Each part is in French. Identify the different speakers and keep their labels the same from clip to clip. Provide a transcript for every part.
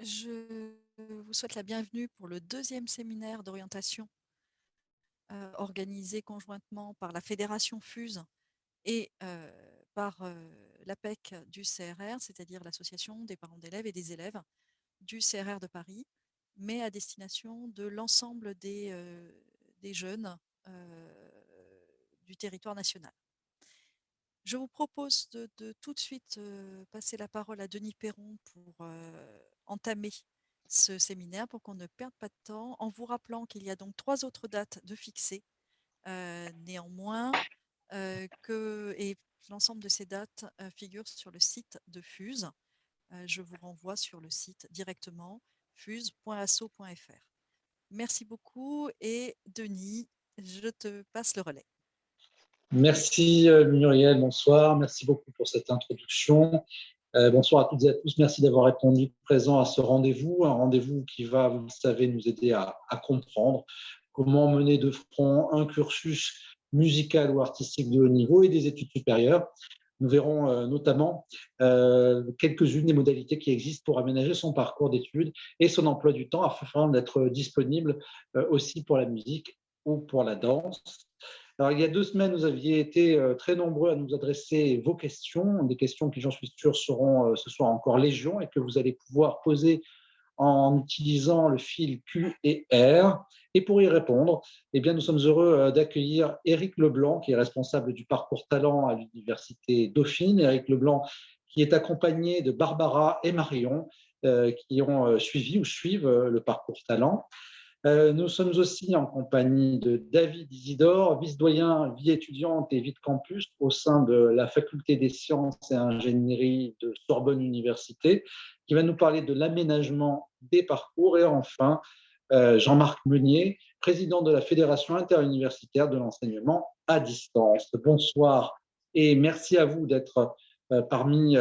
Speaker 1: Je vous souhaite la bienvenue pour le deuxième séminaire d'orientation organisé conjointement par la Fédération FUSE et par l'APEC du CRR, c'est-à-dire l'Association des parents d'élèves et des élèves du CRR de Paris, mais à destination de l'ensemble des jeunes du territoire national. Je vous propose de tout de suite passer la parole à Denis Perron pour entamer ce séminaire pour qu'on ne perde pas de temps, en vous rappelant qu'il y a donc 3 autres dates de fixées. Néanmoins, et l'ensemble de ces dates figurent sur le site de FUSE. Je vous renvoie sur le site directement, fuse.asso.fr. Merci beaucoup et Denis, je te passe le relais.
Speaker 2: Merci Muriel, bonsoir. Merci beaucoup pour cette introduction. Bonsoir à toutes et à tous. Merci d'avoir répondu présent à ce rendez-vous, un rendez-vous qui va, vous le savez, nous aider à comprendre comment mener de front un cursus musical ou artistique de haut niveau et des études supérieures. Nous verrons notamment quelques-unes des modalités qui existent pour aménager son parcours d'études et son emploi du temps afin d'être disponible aussi pour la musique ou pour la danse. Alors, il y a 2 semaines, vous aviez été très nombreux à nous adresser vos questions, des questions qui, j'en suis sûr, seront ce soir encore légion et que vous allez pouvoir poser en utilisant le fil Q et R. Et pour y répondre, eh bien, nous sommes heureux d'accueillir Éric Leblanc, qui est responsable du parcours talent à l'Université Dauphine. Éric Leblanc, qui est accompagné de Barbara et Marion, qui ont suivi ou suivent le parcours talent. Nous sommes aussi en compagnie de David Isidore, vice-doyen vie étudiante et vie de campus au sein de la Faculté des sciences et ingénierie de Sorbonne Université, qui va nous parler de l'aménagement des parcours. Et enfin, Jean-Marc Meunier, président de la Fédération interuniversitaire de l'enseignement à distance. Bonsoir et merci à vous d'être parmi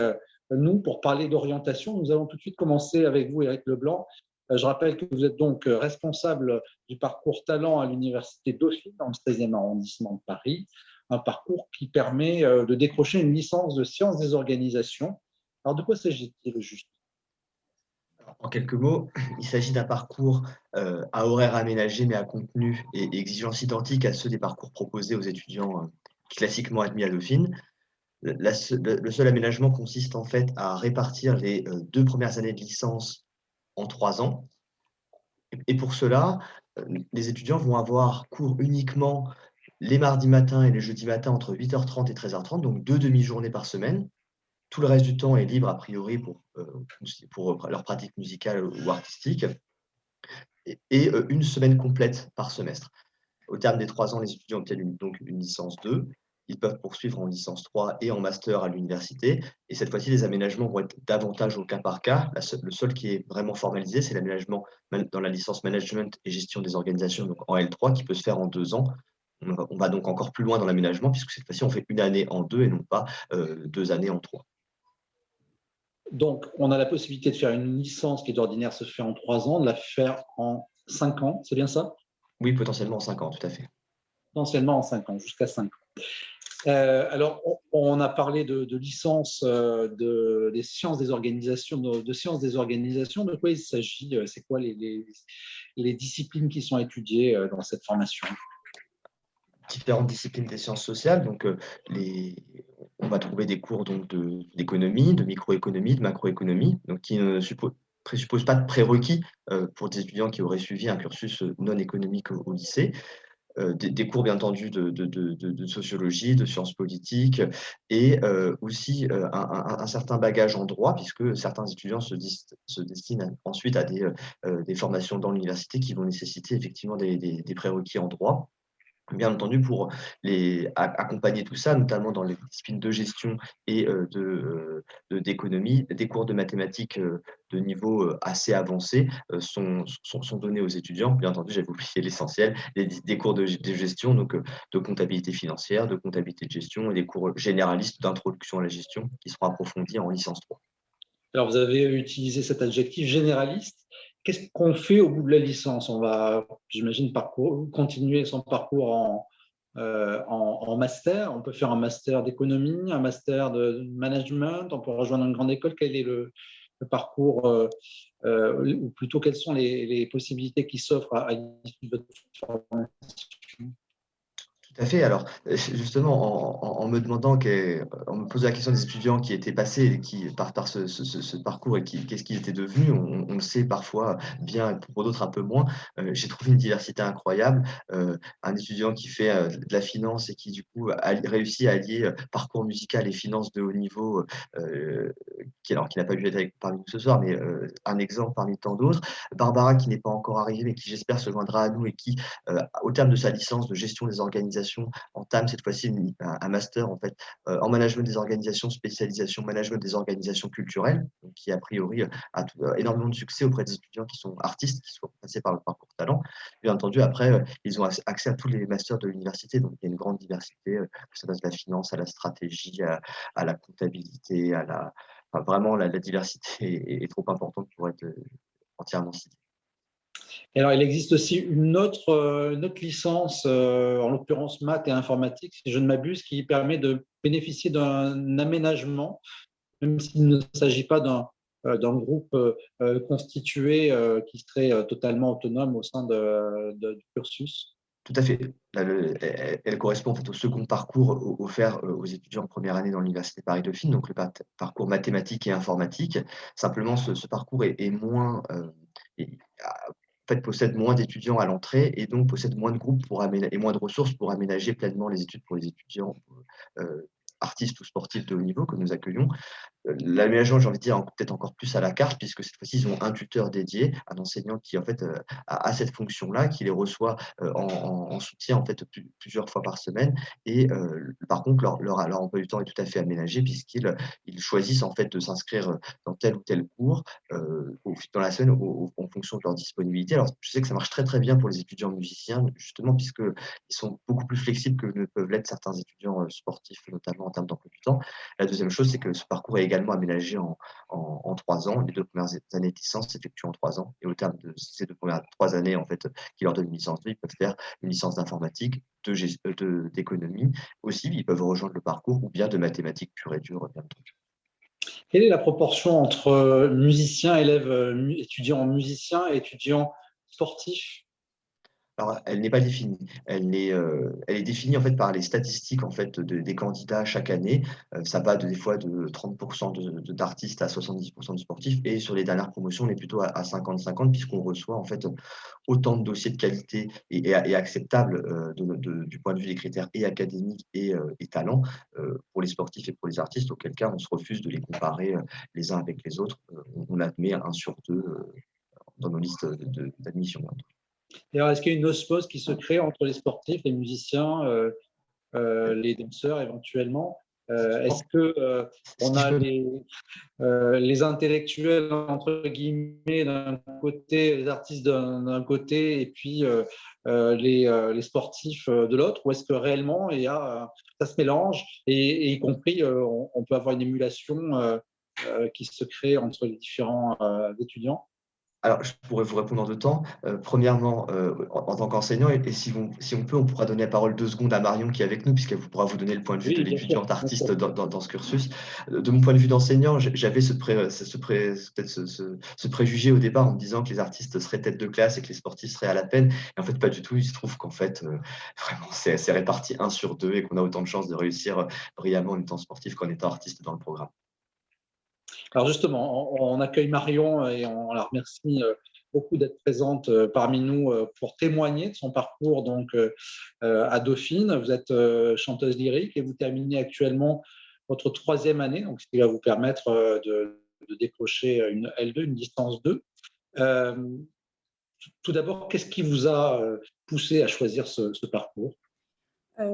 Speaker 2: nous pour parler d'orientation. Nous allons tout de suite commencer avec vous, Éric Leblanc. Je rappelle que vous êtes donc responsable du parcours talent à l'Université Dauphine, dans le 16e arrondissement de Paris, un parcours qui permet de décrocher une licence de sciences des organisations. Alors, de quoi s'agit-il juste ?
Speaker 3: En quelques mots, il s'agit d'un parcours à horaire aménagé, mais à contenu et exigences identiques à ceux des parcours proposés aux étudiants classiquement admis à Dauphine. Le seul aménagement consiste en fait à répartir les 2 premières années de licence en 3 ans. Et pour cela, les étudiants vont avoir cours uniquement les mardis matins et les jeudis matins entre 8h30 et 13h30, donc 2 demi-journées par semaine. Tout le reste du temps est libre a priori pour leur pratique musicale ou artistique, et une semaine complète par semestre. Au terme des 3 ans, les étudiants obtiennent donc une licence 2. Ils peuvent poursuivre en licence 3 et en master à l'université. Et cette fois-ci, les aménagements vont être davantage au cas par cas. Le seul qui est vraiment formalisé, c'est l'aménagement dans la licence management et gestion des organisations, donc en L3, qui peut se faire en 2 ans. On va donc encore plus loin dans l'aménagement, puisque cette fois-ci, on fait une année en 2 et non pas 2 années en 3.
Speaker 2: Donc, on a la possibilité de faire une licence qui d'ordinaire se fait en 3 ans, de la faire en 5 ans, c'est bien ça ?
Speaker 3: Oui, potentiellement en 5 ans, tout à fait.
Speaker 2: Potentiellement en 5 ans, jusqu'à 5 ans. Alors, on a parlé de licence des sciences des organisations, de sciences des organisations. De quoi il s'agit ? C'est quoi les disciplines qui sont étudiées dans cette formation ?
Speaker 3: Différentes disciplines des sciences sociales. Donc, on va trouver des cours donc d'économie, de microéconomie, de macroéconomie, donc qui ne présupposent pas de prérequis pour des étudiants qui auraient suivi un cursus non économique au lycée. Des cours bien entendu de sociologie, de sciences politiques et aussi un certain bagage en droit, puisque certains étudiants se destinent ensuite à des formations dans l'université qui vont nécessiter effectivement des prérequis en droit. Bien entendu, pour accompagner tout ça, notamment dans les disciplines de gestion et d'économie, des cours de mathématiques de niveau assez avancé sont donnés aux étudiants. Bien entendu, j'avais oublié l'essentiel, des cours de gestion, donc de comptabilité financière, de comptabilité de gestion et des cours généralistes d'introduction à la gestion qui seront approfondis en licence 3.
Speaker 2: Alors, vous avez utilisé cet adjectif généraliste. Qu'est-ce qu'on fait au bout de la licence ? On va, j'imagine, continuer son parcours en master. On peut faire un master d'économie, un master de management, on peut rejoindre une grande école. Quel est le parcours, ou plutôt quelles sont les possibilités qui s'offrent à l'issue de votre formation?
Speaker 3: Tout à fait. Alors, justement, en me demandant on me posait la question des étudiants qui étaient passés et qui par ce parcours et qu'est-ce qu'ils étaient devenus. On le sait parfois bien, pour d'autres un peu moins. J'ai trouvé une diversité incroyable. Un étudiant qui fait, de la finance et qui du coup a réussi à allier, parcours musical et finance de haut niveau, qui n'a pas pu être parmi nous ce soir, mais, un exemple parmi tant d'autres. Barbara qui n'est pas encore arrivée, mais qui j'espère se joindra à nous et qui, au terme de sa licence de gestion des organisations, entame cette fois-ci un master en fait, en management des organisations, spécialisation management des organisations culturelles, donc qui a priori, énormément de succès auprès des étudiants qui sont artistes, qui sont passés par le parcours talent. Bien entendu, après, ils ont accès à tous les masters de l'université, donc il y a une grande diversité, que ça passe de la finance à la stratégie, à la comptabilité, enfin, vraiment la diversité est trop importante pour être, entièrement citée.
Speaker 2: Et alors, il existe aussi une autre licence, en l'occurrence maths et informatique, si je ne m'abuse, qui permet de bénéficier d'un aménagement, même s'il ne s'agit pas d'un groupe constitué qui serait totalement autonome au sein du cursus.
Speaker 3: Tout à fait. Elle correspond en fait au second parcours offert, aux étudiants en première année dans l'université Paris-Dauphine, donc le parcours mathématiques et informatique. Simplement ce parcours est moins, est en fait possède moins d'étudiants à l'entrée et donc possède moins de groupes et moins de ressources pour aménager pleinement les études pour les étudiants, artistes ou sportifs de haut niveau que nous accueillons. L'aménagement, j'ai envie de dire, peut-être encore plus à la carte, puisque cette fois-ci, ils ont un tuteur dédié, un enseignant qui, en fait, a cette fonction-là, qui les reçoit, en soutien, en fait, plusieurs fois par semaine et par contre, leur emploi du temps est tout à fait aménagé puisqu'ils choisissent, en fait, de s'inscrire, dans tel ou tel cours, dans la semaine en fonction de leur disponibilité. Alors, je sais que ça marche très, très bien pour les étudiants musiciens, justement, puisqu'ils sont beaucoup plus flexibles que ne peuvent l'être certains étudiants, sportifs, notamment en termes d'emploi du temps. La deuxième chose, c'est que ce parcours est également aménagé en 3 ans. Les 2 premières années de licence s'effectuent en 3 ans et au terme de ces 2 premières 3 années, en fait, qui leur donnent une licence 2, ils peuvent faire une licence d'informatique, d'économie aussi, ils peuvent rejoindre le parcours ou bien de mathématiques pure et dure, bien entendu.
Speaker 2: Quelle est la proportion entre musiciens, élèves, étudiants musiciens et étudiants sportifs?
Speaker 3: Alors, elle n'est pas définie. Elle est définie, en fait, par les statistiques, en fait, des candidats chaque année. Ça va des fois de 30 d'artistes à 70 de sportifs et sur les dernières promotions, on est plutôt à 50-50 puisqu'on reçoit, en fait, autant de dossiers de qualité et acceptables, du point de vue des critères et académiques et talents, pour les sportifs et pour les artistes, auquel cas on se refuse de les comparer, les uns avec les autres. On admet 1 sur 2, dans nos listes d'admission.
Speaker 2: Et alors, est-ce qu'il y a une osmose qui se crée entre les sportifs, les musiciens, les danseurs éventuellement? Est-ce que on
Speaker 3: Si je
Speaker 2: a
Speaker 3: peux
Speaker 2: les intellectuels entre guillemets d'un côté, les artistes d'un côté, et puis les sportifs de l'autre, ou est-ce que réellement ça se mélange et y compris on peut avoir une émulation qui se crée entre les différents étudiants?
Speaker 3: Alors, je pourrais vous répondre en 2 temps. Premièrement, en tant qu'enseignant et si on peut, on pourra donner la parole 2 secondes à Marion qui est avec nous puisqu'elle pourra vous donner le point de vue de
Speaker 2: Oui, bien sûr,
Speaker 3: l'étudiante
Speaker 2: bien sûr.
Speaker 3: artiste dans ce cursus. De mon point de vue d'enseignant, j'avais ce préjugé au départ en me disant que les artistes seraient tête de classe et que les sportifs seraient à la peine et en fait pas du tout. Il se trouve qu'en fait, vraiment c'est réparti 1 sur 2 et qu'on a autant de chances de réussir, brillamment en étant sportif qu'en étant artiste dans le programme.
Speaker 2: Alors justement, on accueille Marion et on la remercie beaucoup d'être présente parmi nous pour témoigner de son parcours donc à Dauphine. Vous êtes chanteuse lyrique et vous terminez actuellement votre 3e année, donc ce qui va vous permettre de décrocher une L2, une licence 2. Euh, Tout d'abord, qu'est-ce qui vous a poussé à choisir ce parcours?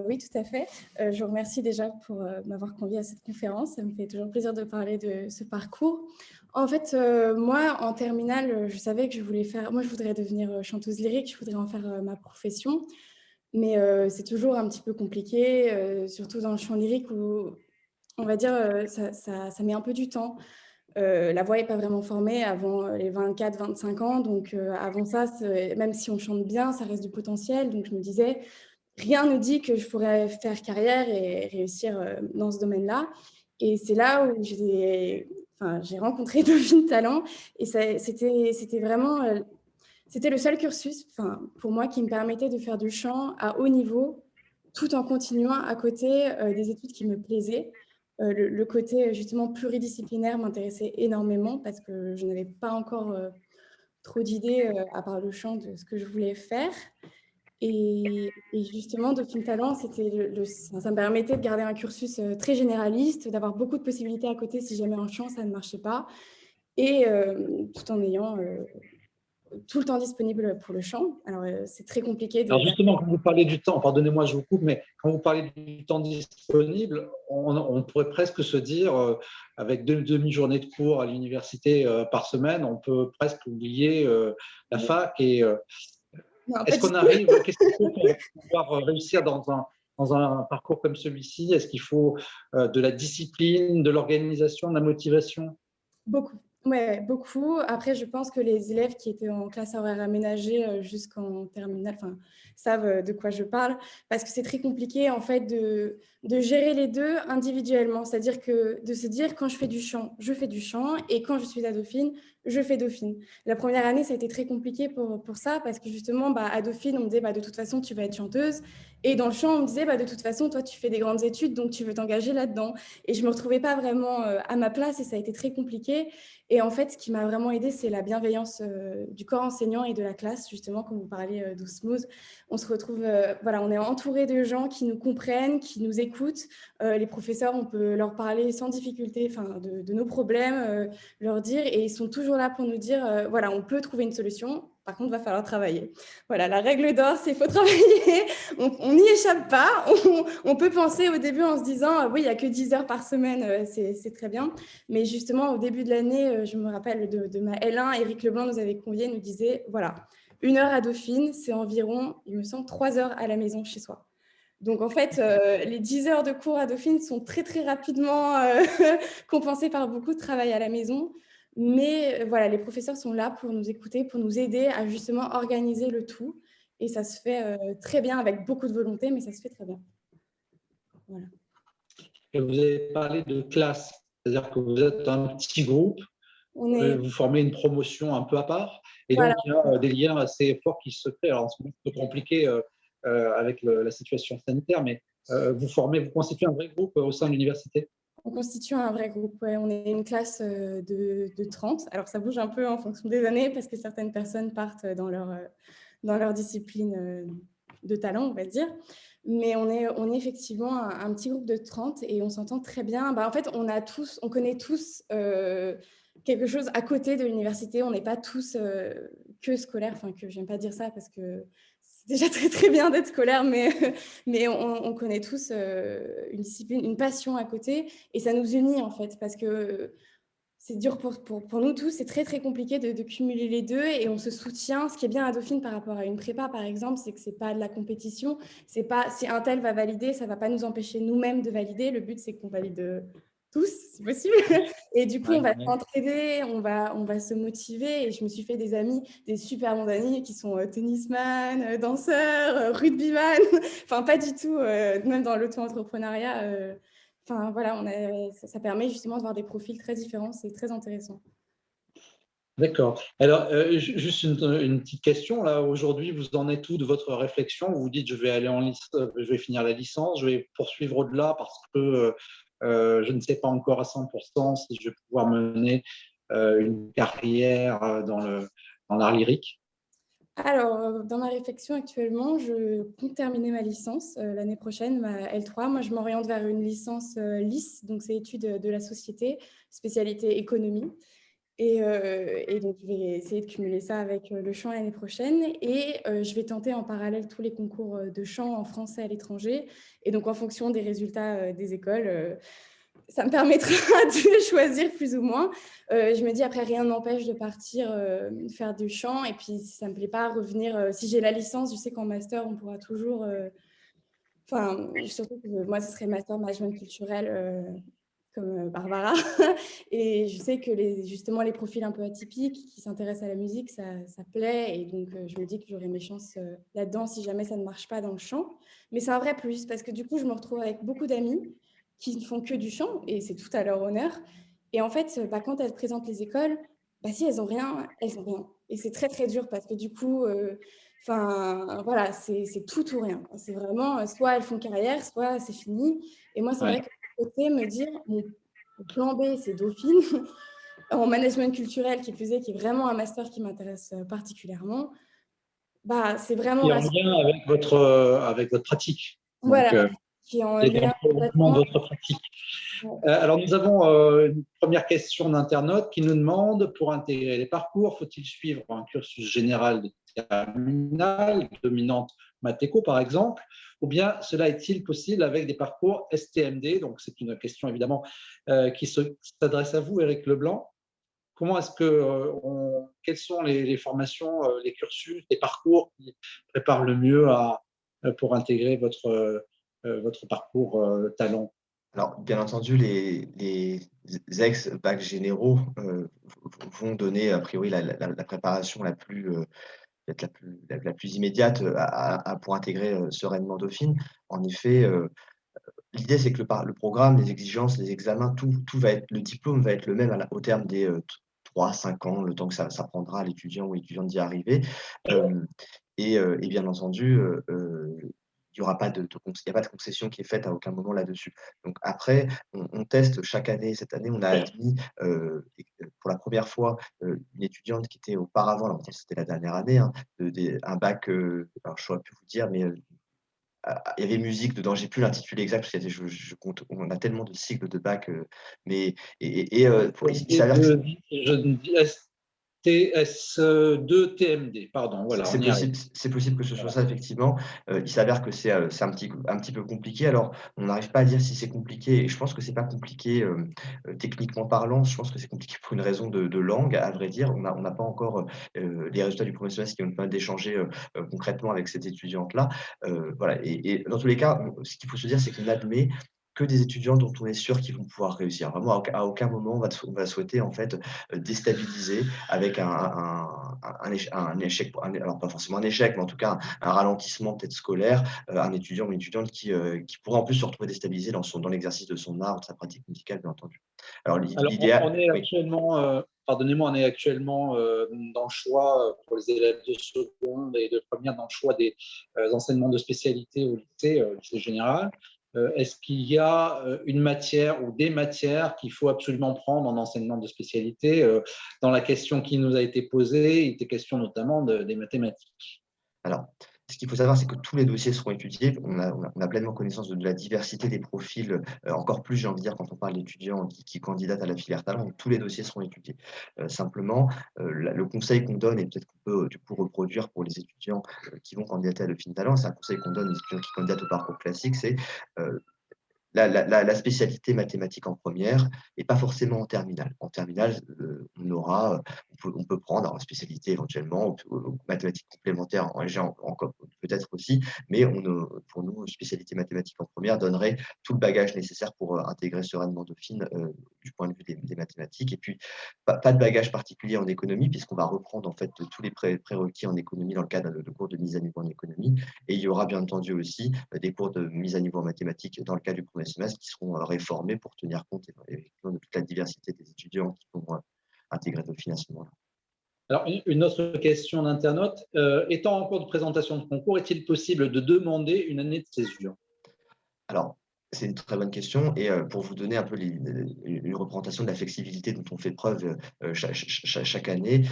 Speaker 4: Oui, tout à fait. Je vous remercie déjà pour m'avoir conviée à cette conférence. Ça me fait toujours plaisir de parler de ce parcours. En fait, moi, en terminale, je savais que je voudrais devenir chanteuse lyrique, je voudrais en faire ma profession. Mais c'est toujours un petit peu compliqué, surtout dans le chant lyrique où, on va dire, ça met un peu du temps. La voix n'est pas vraiment formée avant les 24-25 ans. Donc, avant ça, même si on chante bien, ça reste du potentiel. Donc, je me disais, rien ne dit que je pourrais faire carrière et réussir dans ce domaine-là. Et c'est là où j'ai j'ai rencontré Dauphine Talent et c'était vraiment c'était le seul cursus pour moi qui me permettait de faire du chant à haut niveau tout en continuant à côté des études qui me plaisaient. Le côté justement pluridisciplinaire m'intéressait énormément parce que je n'avais pas encore trop d'idées à part le chant de ce que je voulais faire. Et justement, Dauphine Talent, ça me permettait de garder un cursus très généraliste, d'avoir beaucoup de possibilités à côté si jamais en chant, ça ne marchait pas, et tout en ayant tout le temps disponible pour le chant. Alors, c'est très compliqué
Speaker 2: Alors justement, quand vous parlez du temps, pardonnez-moi, je vous coupe, mais quand vous parlez du temps disponible, on pourrait presque se dire, avec 2 demi-journées de cours à l'université par semaine, on peut presque oublier la fac. Et est-ce qu'on arrive, qu'est-ce qu'il faut pour pouvoir réussir dans un parcours comme celui-ci? Est-ce qu'il faut de la discipline, de l'organisation, de la motivation?
Speaker 4: Beaucoup. Ouais, beaucoup. Après, je pense que les élèves qui étaient en classe horaire aménagée jusqu'en terminale savent de quoi je parle, parce que c'est très compliqué en fait de gérer les deux individuellement. C'est-à-dire que de se dire quand je fais du chant, je fais du chant, et quand je suis à Dauphine, je fais Dauphine. La première année, ça a été très compliqué pour ça, parce que justement, à Dauphine, on me disait de toute façon, tu vas être chanteuse. Et dans le chant, on me disait de toute façon, toi, tu fais des grandes études, donc tu veux t'engager là-dedans. Et je ne me retrouvais pas vraiment à ma place et ça a été très compliqué. Et en fait, ce qui m'a vraiment aidée, c'est la bienveillance du corps enseignant et de la classe, justement, quand vous parlez d'osmose. On se retrouve, on est entouré de gens qui nous comprennent, qui nous écoutent. Les professeurs, on peut leur parler sans difficulté de nos problèmes, leur dire, et ils sont toujours là pour nous dire, on peut trouver une solution. Par contre, il va falloir travailler. Voilà, la règle d'or, c'est qu'il faut travailler. On n'y échappe pas. On peut penser au début en se disant, oui, il n'y a que 10 heures par semaine, c'est très bien. Mais justement, au début de l'année, je me rappelle de ma L1, Éric Leblanc nous avait conviés, nous disait, voilà, 1 heure à Dauphine, c'est environ, il me semble, 3 heures à la maison chez soi. Donc, en fait, les 10 heures de cours à Dauphine sont très, très rapidement compensées par beaucoup de travail à la maison. Mais voilà, les professeurs sont là pour nous écouter, pour nous aider à justement organiser le tout. Et ça se fait très bien, avec beaucoup de volonté, mais ça se fait très bien. Voilà.
Speaker 2: Et vous avez parlé de classe, c'est-à-dire que vous êtes un petit groupe, vous formez une promotion un peu à part, et donc il y a des liens assez forts qui se créent. Alors, en ce moment, c'est un peu compliqué avec la situation sanitaire, mais vous constituez un vrai groupe au sein de l'université?
Speaker 4: On constitue un vrai groupe, ouais. On est une classe de 30. Alors, ça bouge un peu en fonction des années parce que certaines personnes partent dans leur discipline de talent, on va dire. Mais on est effectivement un petit groupe de 30 et on s'entend très bien. En fait, on connaît tous quelque chose à côté de l'université. On n'est pas tous que scolaires. Enfin, que j'aime pas dire ça parce que c'est déjà très, très bien d'être scolaire, mais on connaît tous une discipline, une passion à côté. Et ça nous unit, en fait, parce que c'est dur pour nous tous. C'est très, très compliqué de cumuler les deux et on se soutient. Ce qui est bien à Dauphine par rapport à une prépa, par exemple, c'est que ce n'est pas de la compétition. C'est pas si un tel va valider, ça ne va pas nous empêcher nous-mêmes de valider. Le but, c'est qu'on valide tous, si possible. Et du coup, on va s'entraider, on va se motiver. Et je me suis fait des amis, des super bons amis qui sont tennisman, danseurs, rugbyman. Enfin, pas du tout, même dans l'auto-entrepreneuriat. Ça permet justement de voir des profils très différents. C'est très intéressant.
Speaker 2: D'accord. Alors, juste une petite question. Là, aujourd'hui, vous en êtes où de votre réflexion? Vous vous dites, je vais aller je vais finir la licence, je vais poursuivre au-delà parce que je ne sais pas encore à 100% si je vais pouvoir mener une carrière dans l'art lyrique.
Speaker 4: Alors, dans ma réflexion actuellement, je compte terminer ma licence l'année prochaine, ma L3. Moi, je m'oriente vers une licence LIS, donc c'est études de la société, spécialité économie. Et donc, je vais essayer de cumuler ça avec le chant l'année prochaine. Et je vais tenter en parallèle tous les concours de chant en français à l'étranger. Et donc, en fonction des résultats des écoles, ça me permettra de choisir plus ou moins. Je me dis, après, rien ne m'empêche de partir faire du chant. Et puis, si ça ne me plaît pas, revenir. Si j'ai la licence, je sais qu'en master, on pourra toujours... surtout que moi, ce serait master management culturel comme Barbara. Et je sais que justement, les profils un peu atypiques qui s'intéressent à la musique, ça plaît. Et donc, je me dis que j'aurai mes chances là-dedans si jamais ça ne marche pas dans le chant. Mais c'est un vrai plus parce que du coup, je me retrouve avec beaucoup d'amis qui ne font que du chant et c'est tout à leur honneur. Et en fait, quand elles présentent les écoles, si elles n'ont rien, elles n'ont rien. Et c'est très, très dur parce que du coup, voilà, c'est tout ou rien. C'est vraiment, soit elles font carrière, soit c'est fini. Et moi, c'est vrai que côté me dire, mon plan B, c'est Dauphine, en management culturel, qui plus est, qui est vraiment un master qui m'intéresse particulièrement, c'est vraiment
Speaker 2: Qui est en lien avec votre pratique. Donc,
Speaker 4: voilà, qui est en
Speaker 2: qui est
Speaker 4: lien
Speaker 2: un prolongement de votre pratique. Alors, nous avons une première question d'internaute qui nous demande, pour intégrer les parcours, faut-il suivre un cursus général de terminale, dominante Matéco par exemple, ou bien cela est-il possible avec des parcours STMD? Donc, c'est une question évidemment qui s'adresse à vous, Éric Leblanc. Comment est-ce quelles sont les formations, les cursus, les parcours qui préparent le mieux pour intégrer votre parcours talent?
Speaker 3: Alors, bien entendu, les ex-bacs généraux vont donner a priori la préparation peut-être la plus immédiate pour intégrer sereinement Dauphine. En effet, l'idée, c'est que le programme, les exigences, les examens, tout va être, le diplôme va être le même au terme des 3-5 ans, le temps que ça prendra à l'étudiant ou étudiante d'y arriver. Et bien entendu, il y aura pas il y a pas de concession qui est faite à aucun moment là-dessus. Donc après, on teste chaque année. Cette année, on a admis pour la première fois une étudiante qui était auparavant, alors c'était la dernière année, hein, un bac, alors je ne saurais plus vous dire, mais il y avait musique dedans, j'ai plus l'intitulé exact parce que je compte, on a tellement de cycles de bac, mais il s'avère que
Speaker 2: TS2 TMD, pardon, voilà, on y arrive.
Speaker 3: c'est possible que ce soit ça effectivement. Il s'avère que c'est un petit peu compliqué. Alors, on n'arrive pas à dire si c'est compliqué et je pense que c'est pas compliqué, techniquement parlant. Je pense que c'est compliqué pour une raison de langue, à vrai dire. On n'a pas encore, les résultats du premier semestre qui nous permettent d'échanger, concrètement avec cette étudiante-là. Voilà et dans tous les cas, ce qu'il faut se dire, c'est qu'on admet que des étudiants dont on est sûr qu'ils vont pouvoir réussir. Vraiment, à aucun moment on va souhaiter en fait, déstabiliser avec un échec, alors pas forcément un échec, mais en tout cas un ralentissement peut-être scolaire, un étudiant ou une étudiante qui pourrait en plus se retrouver déstabilisé dans l'exercice de son art ou de sa pratique musicale, bien entendu. Alors
Speaker 2: Alors,
Speaker 3: l'idéal,
Speaker 2: on est
Speaker 3: oui.
Speaker 2: actuellement, pardonnez-moi, on est actuellement dans le choix pour les élèves de seconde et de première, dans le choix des enseignements de spécialité au lycée général. Est-ce qu'il y a une matière ou des matières qu'il faut absolument prendre en enseignement de spécialité? Dans la question qui nous a été posée, il était question notamment des mathématiques.
Speaker 3: Alors, ce qu'il faut savoir, c'est que tous les dossiers seront étudiés. On a pleinement connaissance de la diversité des profils, encore plus, j'ai envie de dire, quand on parle d'étudiants qui candidatent à la filière talent, donc tous les dossiers seront étudiés. Simplement, le conseil qu'on donne et peut-être qu'on peut, du coup, reproduire pour les étudiants, qui vont candidater à Dauphine Talent, c'est un conseil qu'on donne aux étudiants qui candidatent au parcours classique, c'est, heu, la spécialité mathématique en première et pas forcément en terminale. En terminale, on peut prendre en spécialité éventuellement, ou mathématiques complémentaires en léger encore peut-être aussi, mais pour nous, une spécialité mathématique en première donnerait tout le bagage nécessaire pour intégrer sereinement Dauphine du point de vue des mathématiques. Et puis, pas de bagage particulier en économie, puisqu'on va reprendre en fait tous les prérequis en économie dans le cadre de cours de mise à niveau en économie. Et il y aura bien entendu aussi des cours de mise à niveau en mathématiques dans le cadre du premier semestre qui seront réformés pour tenir compte effectivement de toute la diversité des étudiants qui vont intégrer Dauphine à ce moment-là.
Speaker 2: Alors, une autre question d'internaute. Étant en cours de présentation de concours, est-il possible de demander une année de césure?
Speaker 3: Alors, c'est une très bonne question et pour vous donner un peu une représentation de la flexibilité dont on fait preuve chaque année,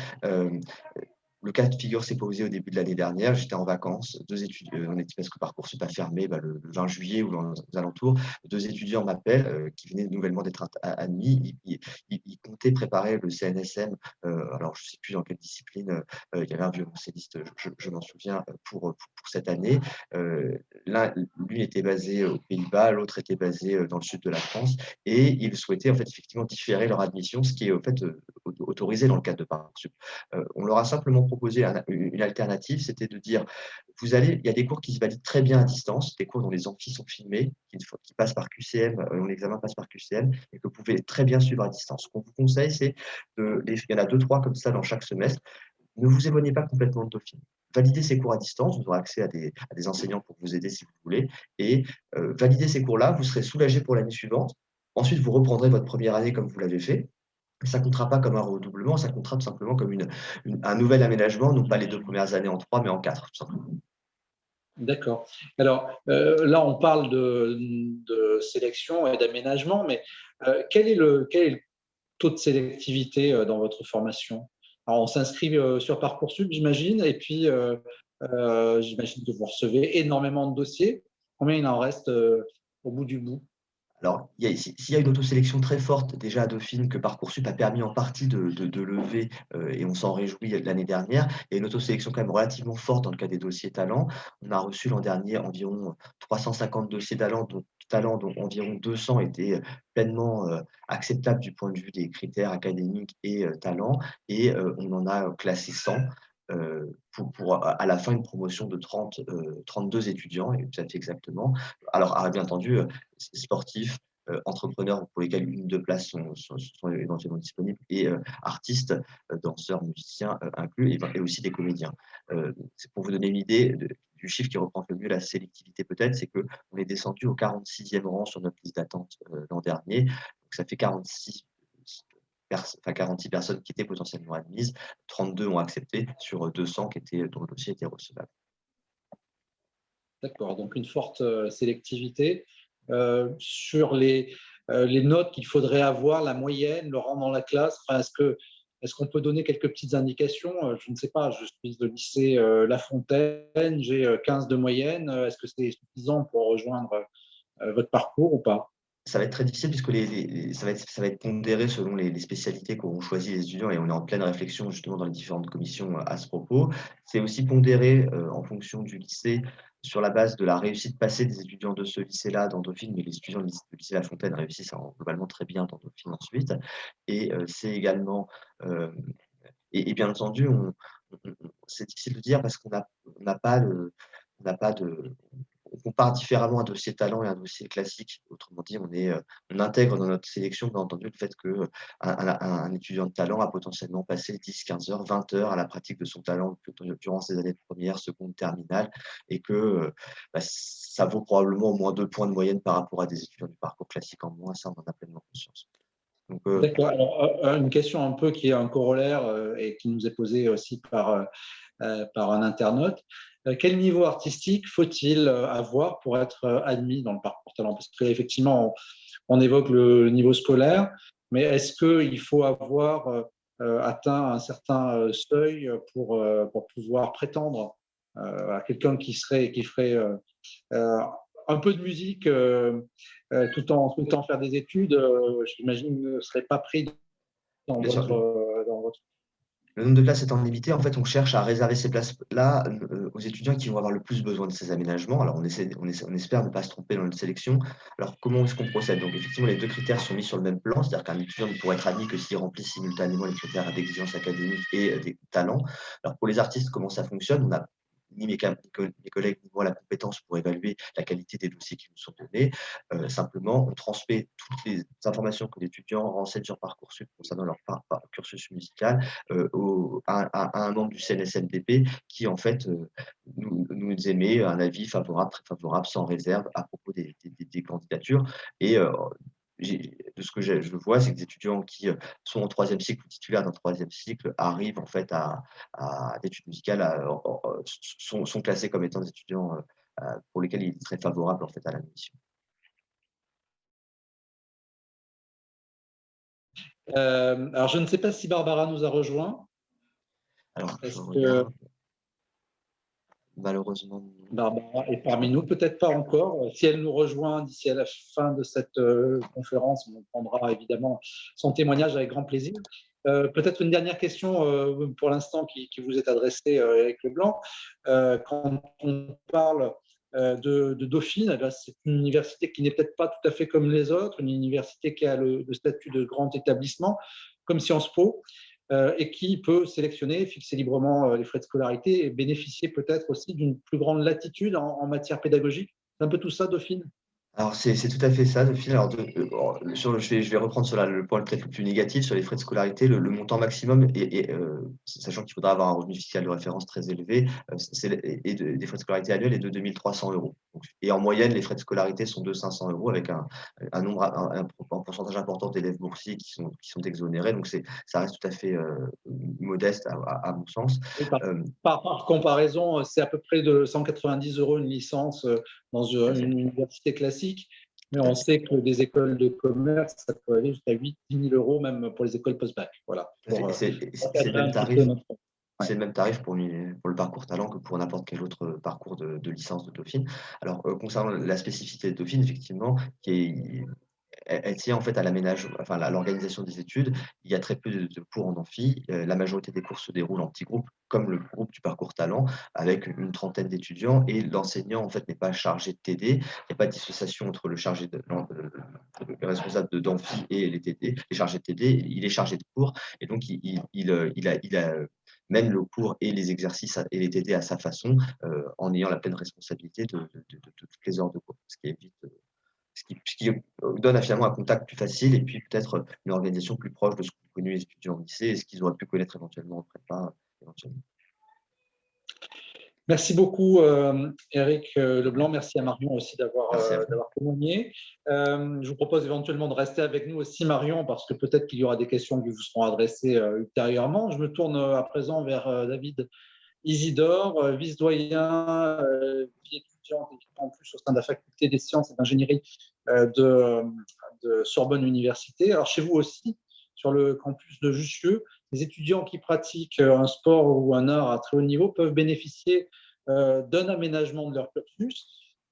Speaker 3: le cas de figure s'est posé au début de l'année dernière. J'étais en vacances, on était parce que Parcoursup a fermé le 20 juillet ou aux alentours. 2 étudiants m'appellent, qui venaient nouvellement d'être admis. Ils comptaient préparer le CNSM, alors je ne sais plus dans quelle discipline, il y avait un violoncelliste, je m'en souviens, pour cette année. L'une était basée aux Pays-Bas, l'autre était basée dans le sud de la France et ils souhaitaient en fait effectivement différer leur admission, ce qui est en fait autorisé dans le cadre de Parcoursup. On leur a simplement proposé une alternative, c'était de dire, il y a des cours qui se valident très bien à distance, des cours dont les amphis sont filmés, qui passent par QCM, dont l'examen passe par QCM, et que vous pouvez très bien suivre à distance. Ce qu'on vous conseille, c'est, il y en a 2-3 comme ça dans chaque semestre, ne vous éloignez pas complètement de Dauphine. Validez ces cours à distance, vous aurez accès à des enseignants pour vous aider si vous voulez, et validez ces cours-là, vous serez soulagé pour l'année suivante. Ensuite, vous reprendrez votre première année comme vous l'avez fait. Ça ne comptera pas comme un redoublement, ça comptera tout simplement comme un nouvel aménagement, non pas les 2 premières années en 3, mais en 4, tout simplement.
Speaker 2: D'accord. Alors là, on parle de sélection et d'aménagement, mais quel est le taux de sélectivité dans votre formation? Alors, on s'inscrit sur Parcoursup, j'imagine, et puis j'imagine que vous recevez énormément de dossiers. Combien il en reste au bout du bout?
Speaker 3: Alors, s'il y a une autosélection très forte déjà à Dauphine que Parcoursup a permis en partie de lever, et on s'en réjouit l'année dernière, il y a une autosélection quand même relativement forte dans le cas des dossiers talents. On a reçu l'an dernier environ 350 dossiers talents, dont environ 200 étaient pleinement acceptables du point de vue des critères académiques et talents, et on en a classé 100. Pour à la fin une promotion de 32 étudiants, et ça fait exactement. Alors, bien entendu, sportifs, entrepreneurs pour lesquels 1 ou 2 places sont éventuellement disponibles, et artistes, danseurs, musiciens inclus, et aussi des comédiens. C'est pour vous donner une idée du chiffre qui représente le mieux la sélectivité peut-être, c'est qu'on est descendu au 46e rang sur notre liste d'attente l'an dernier. Donc ça fait 46 personnes qui étaient potentiellement admises, 32 ont accepté sur 200 dont le dossier était recevable.
Speaker 2: D'accord, donc une forte sélectivité. Sur les notes qu'il faudrait avoir, la moyenne, le rang dans la classe, enfin, est-ce qu'on peut donner quelques petites indications? Je ne sais pas, je suis de lycée La Fontaine, j'ai 15 de moyenne. Est-ce que c'est suffisant pour rejoindre votre parcours ou pas?
Speaker 3: Ça va être très difficile puisque ça va être pondéré selon les spécialités qu'auront choisi les étudiants, et on est en pleine réflexion justement dans les différentes commissions à ce propos. C'est aussi pondéré en fonction du lycée sur la base de la réussite passée des étudiants de ce lycée-là dans Dauphine, mais les étudiants du lycée La Fontaine réussissent globalement très bien dans Dauphine ensuite. Et c'est également, et bien entendu, c'est difficile de dire parce qu'on n'a pas on n'a pas de on compare différemment un dossier talent et un dossier classique. Autrement dit, on intègre dans notre sélection, bien entendu, le fait qu'un étudiant de talent a potentiellement passé 10, 15 heures, 20 heures à la pratique de son talent durant ses années de première, seconde, terminale, et que ça vaut probablement au moins 2 points de moyenne par rapport à des étudiants du parcours classique en moins. Ça, on en a pleinement conscience. Donc,
Speaker 2: D'accord. Alors, une question un peu qui est un corollaire et qui nous est posée aussi par un internaute. Quel niveau artistique faut-il avoir pour être admis dans le parcours talent? Parce qu'effectivement, on évoque le niveau scolaire, mais est-ce qu'il faut avoir atteint un certain seuil pour pouvoir prétendre à quelqu'un qui ferait euh, un peu de musique tout en souhaitant faire des études, j'imagine, ne serait pas pris dans
Speaker 3: bien sûr,
Speaker 2: votre...
Speaker 3: le nombre de places étant limité, en fait, on cherche à réserver ces places-là aux étudiants qui vont avoir le plus besoin de ces aménagements. Alors, on espère ne pas se tromper dans notre sélection. Alors, comment est-ce qu'on procède? Donc, effectivement, les 2 critères sont mis sur le même plan, c'est-à-dire qu'un étudiant ne pourrait être admis que s'il remplit simultanément les critères d'exigence académique et des talents. Alors, pour les artistes, comment ça fonctionne? On a ni mes collègues ni moi la compétence pour évaluer la qualité des dossiers qui nous sont donnés. Simplement, on transmet toutes les informations que l'étudiant renseigne sur Parcoursup concernant leur cursus musical à un membre du CNSMDP qui, en fait, nous émet un avis favorable, très favorable, sans réserve à propos des candidatures. Et de ce que je vois, c'est que les étudiants qui sont en 3e cycle ou titulaires d'un 3e cycle arrivent en fait à d'études musicales sont classés comme étant des étudiants pour lesquels il serait favorable en fait à l'admission.
Speaker 2: Alors, je ne sais pas si Barbara nous a rejoint.
Speaker 3: Alors, je
Speaker 2: Est-ce que
Speaker 3: regarde. Malheureusement, non.
Speaker 2: Barbara est parmi nous? Peut-être pas encore. Si elle nous rejoint d'ici à la fin de cette conférence, on prendra évidemment son témoignage avec grand plaisir. Peut-être une dernière question pour l'instant qui vous est adressée, Eric Leblanc. Quand on parle de Dauphine, c'est une université qui n'est peut-être pas tout à fait comme les autres, une université qui a le statut de grand établissement, comme Sciences Po, et qui peut sélectionner, fixer librement les frais de scolarité et bénéficier peut-être aussi d'une plus grande latitude en matière pédagogique. C'est un peu tout ça, Dauphine?
Speaker 3: Alors, c'est tout à fait ça, Dauphine. Alors, je vais reprendre sur le point peut-être le plus négatif, sur les frais de scolarité. Le montant maximum, sachant qu'il faudra avoir un revenu fiscal de référence très élevé, des frais de scolarité annuels est de 2 300 €. Et en moyenne, les frais de scolarité sont de 500 € avec un pourcentage important d'élèves boursiers qui sont exonérés. Donc ça reste tout à fait modeste à mon sens.
Speaker 2: Oui, par comparaison, c'est à peu près de 190 € une licence dans une université classique. Mais on sait que des écoles de commerce, ça peut aller jusqu'à 8 000 € même pour les écoles post-bac. Voilà.
Speaker 3: C'est le même tarif. C'est le même tarif pour le parcours talent que pour n'importe quel autre parcours de licence de Dauphine. Alors, concernant la spécificité de Dauphine, effectivement, elle tient en fait à l'aménagement, enfin à l'organisation des études. Il y a très peu de cours en amphi. La majorité des cours se déroulent en petits groupes, comme le groupe du parcours talent, avec une trentaine d'étudiants. Et l'enseignant en fait n'est pas chargé de TD. Il n'y a pas de dissociation entre le responsable d'amphi et les TD, les chargés de TD. Il est chargé de cours et donc mène le cours et les exercices et les TD à sa façon, en ayant la pleine responsabilité de toutes les heures de cours, ce qui donne finalement un contact plus facile et puis peut-être une organisation plus proche de ce qu'ont connu les étudiants au lycée et ce qu'ils auraient pu connaître éventuellement en prépa. Éventuellement.
Speaker 2: Merci beaucoup, Éric Leblanc. Merci à Marion aussi d'avoir témoigné. Je vous propose éventuellement de rester avec nous aussi, Marion, parce que peut-être qu'il y aura des questions qui vous seront adressées ultérieurement. Je me tourne à présent vers David Isidore, vice-doyen, vie étudiante en plus au sein de la faculté des sciences et d'ingénierie de Sorbonne Université. Alors chez vous aussi, sur le campus de Jussieu, les étudiants qui pratiquent un sport ou un art à très haut niveau peuvent bénéficier d'un aménagement de leur cursus,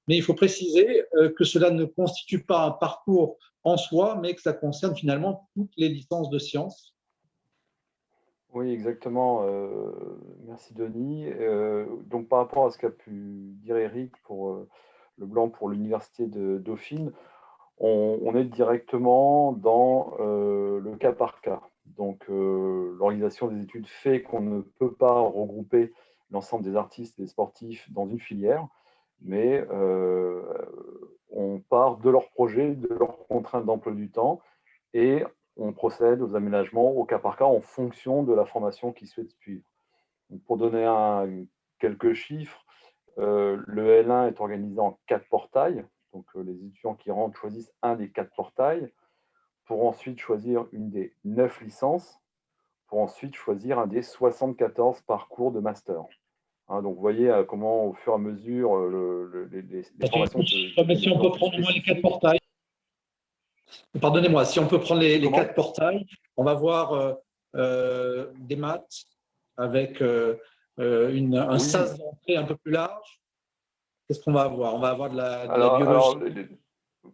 Speaker 2: mais il faut préciser que cela ne constitue pas un parcours en soi, mais que ça concerne finalement toutes les licences de sciences.
Speaker 5: Oui, exactement. Merci Denis. Donc par rapport à ce qu'a pu dire Eric pour Leblanc pour l'université de Dauphine, on est directement dans le cas par cas. Donc l'organisation des études fait qu'on ne peut pas regrouper l'ensemble des artistes et des sportifs dans une filière, mais on part de leur projet, de leurs contraintes d'emploi du temps, et on procède aux aménagements au cas par cas en fonction de la formation qu'ils souhaitent suivre. Donc, pour donner quelques chiffres, le L1 est organisé en 4 portails. Donc, les étudiants qui rentrent choisissent un des 4 portails pour ensuite choisir une des 9 licences, pour ensuite choisir un des 74 parcours de master. Hein, donc, vous voyez comment, au fur et à mesure, les formations
Speaker 2: si on peut prendre au moins les 4 portails. Pardonnez-moi, si on peut prendre les 4 portails, on va voir des maths avec un sas d'entrée un peu plus large. Qu'est-ce qu'on va avoir? On va avoir de la biologie.
Speaker 5: Alors,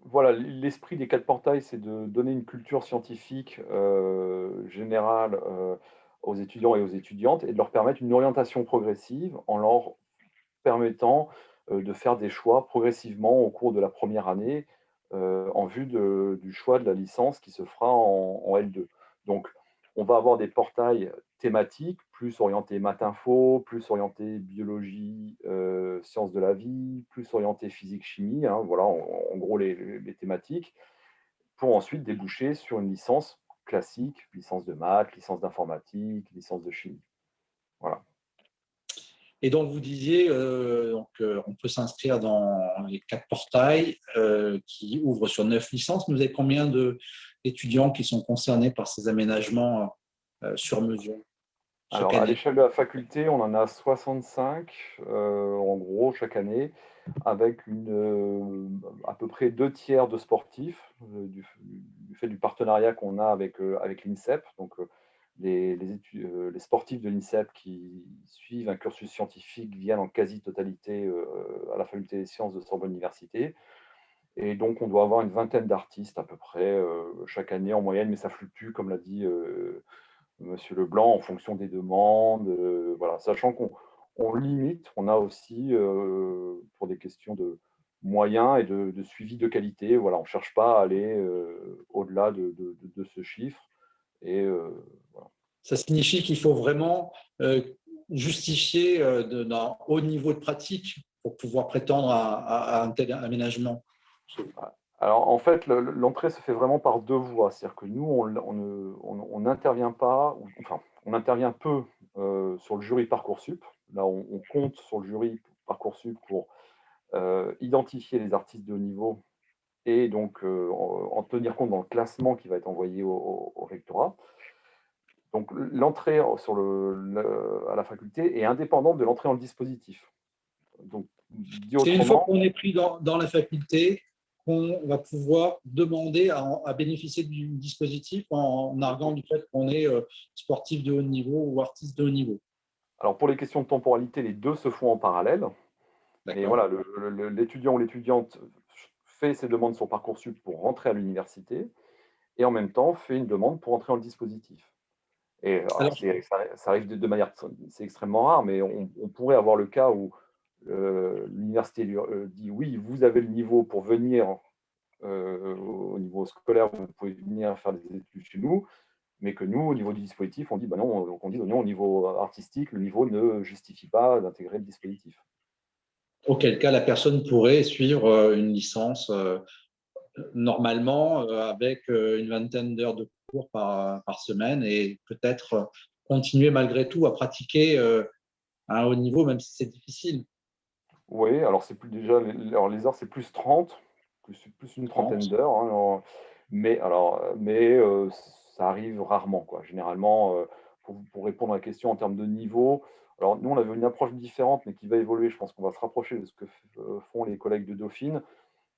Speaker 5: voilà, l'esprit des 4 portails, c'est de donner une culture scientifique générale aux étudiants et aux étudiantes et de leur permettre une orientation progressive en leur permettant de faire des choix progressivement au cours de la première année en vue du choix de la licence qui se fera en L2. Donc, on va avoir des portails thématiques, plus orientés maths info, plus orientés biologie, sciences de la vie, plus orientés physique-chimie, hein, voilà en gros les thématiques, pour ensuite déboucher sur une licence classique, licence de maths, licence d'informatique, licence de chimie. Voilà.
Speaker 2: Et donc, vous disiez, on peut s'inscrire dans les 4 portails qui ouvrent sur 9 licences. Vous avez combien d'étudiants qui sont concernés par ces aménagements sur mesure?
Speaker 5: Alors, à l'échelle de la faculté, on en a 65, en gros, chaque année, avec à peu près 2 tiers de sportifs, du fait du partenariat qu'on a avec l'INSEP. Donc, les sportifs de l'INSEP qui suivent un cursus scientifique viennent en quasi-totalité à la faculté des sciences de Sorbonne Université. Et donc, on doit avoir une vingtaine d'artistes à peu près chaque année en moyenne, mais ça fluctue, comme l'a dit Monsieur Leblanc, en fonction des demandes, voilà, sachant qu'on limite, on a aussi, pour des questions de moyens et de suivi de qualité, voilà, on ne cherche pas à aller au-delà de ce chiffre. Et, voilà.
Speaker 2: Ça signifie qu'il faut vraiment justifier d'un haut niveau de pratique pour pouvoir prétendre à un tel aménagement.
Speaker 5: Alors, en fait, l'entrée se fait vraiment par 2 voies. C'est-à-dire que nous, on n'intervient pas, enfin, on intervient peu sur le jury Parcoursup. Là, on compte sur le jury Parcoursup pour identifier les artistes de haut niveau et donc en tenir compte dans le classement qui va être envoyé au rectorat. Donc l'entrée à la faculté est indépendante de l'entrée dans le dispositif. Donc, dit
Speaker 2: C'est une fois
Speaker 5: autrement,
Speaker 2: qu'on est pris dans la faculté qu'on va pouvoir demander à bénéficier du dispositif en arguant du fait qu'on est sportif de haut niveau ou artiste de haut niveau.
Speaker 5: alors pour les questions de temporalité, les deux se font en parallèle. Mais
Speaker 2: D'accord.
Speaker 5: voilà, l'étudiant ou l'étudiante fait ses demandes sur Parcoursup pour rentrer à l'université et en même temps fait une demande pour entrer dans le dispositif. Et alors,
Speaker 2: Alors,
Speaker 5: ça arrive de manière, c'est extrêmement rare, mais on pourrait avoir le cas où l'université dit oui, vous avez le niveau pour venir au niveau scolaire, vous pouvez venir faire des études chez nous, mais que nous, au niveau du dispositif, on dit bah non, donc on dit non, au niveau artistique, le niveau ne justifie pas d'intégrer le dispositif.
Speaker 2: auquel cas, la personne pourrait suivre une licence normalement avec une vingtaine d'heures de cours par semaine et peut-être continuer malgré tout à pratiquer à un haut niveau, même si c'est difficile.
Speaker 5: Oui, alors c'est plus déjà, alors les heures, c'est plus 30, plus une trentaine
Speaker 2: 30.
Speaker 5: d'heures, hein, mais ça arrive rarement, quoi. Généralement, pour répondre à la question en termes de niveau, alors nous, on avait une approche différente, mais qui va évoluer. Je pense qu'on va se rapprocher de ce que font les collègues de Dauphine.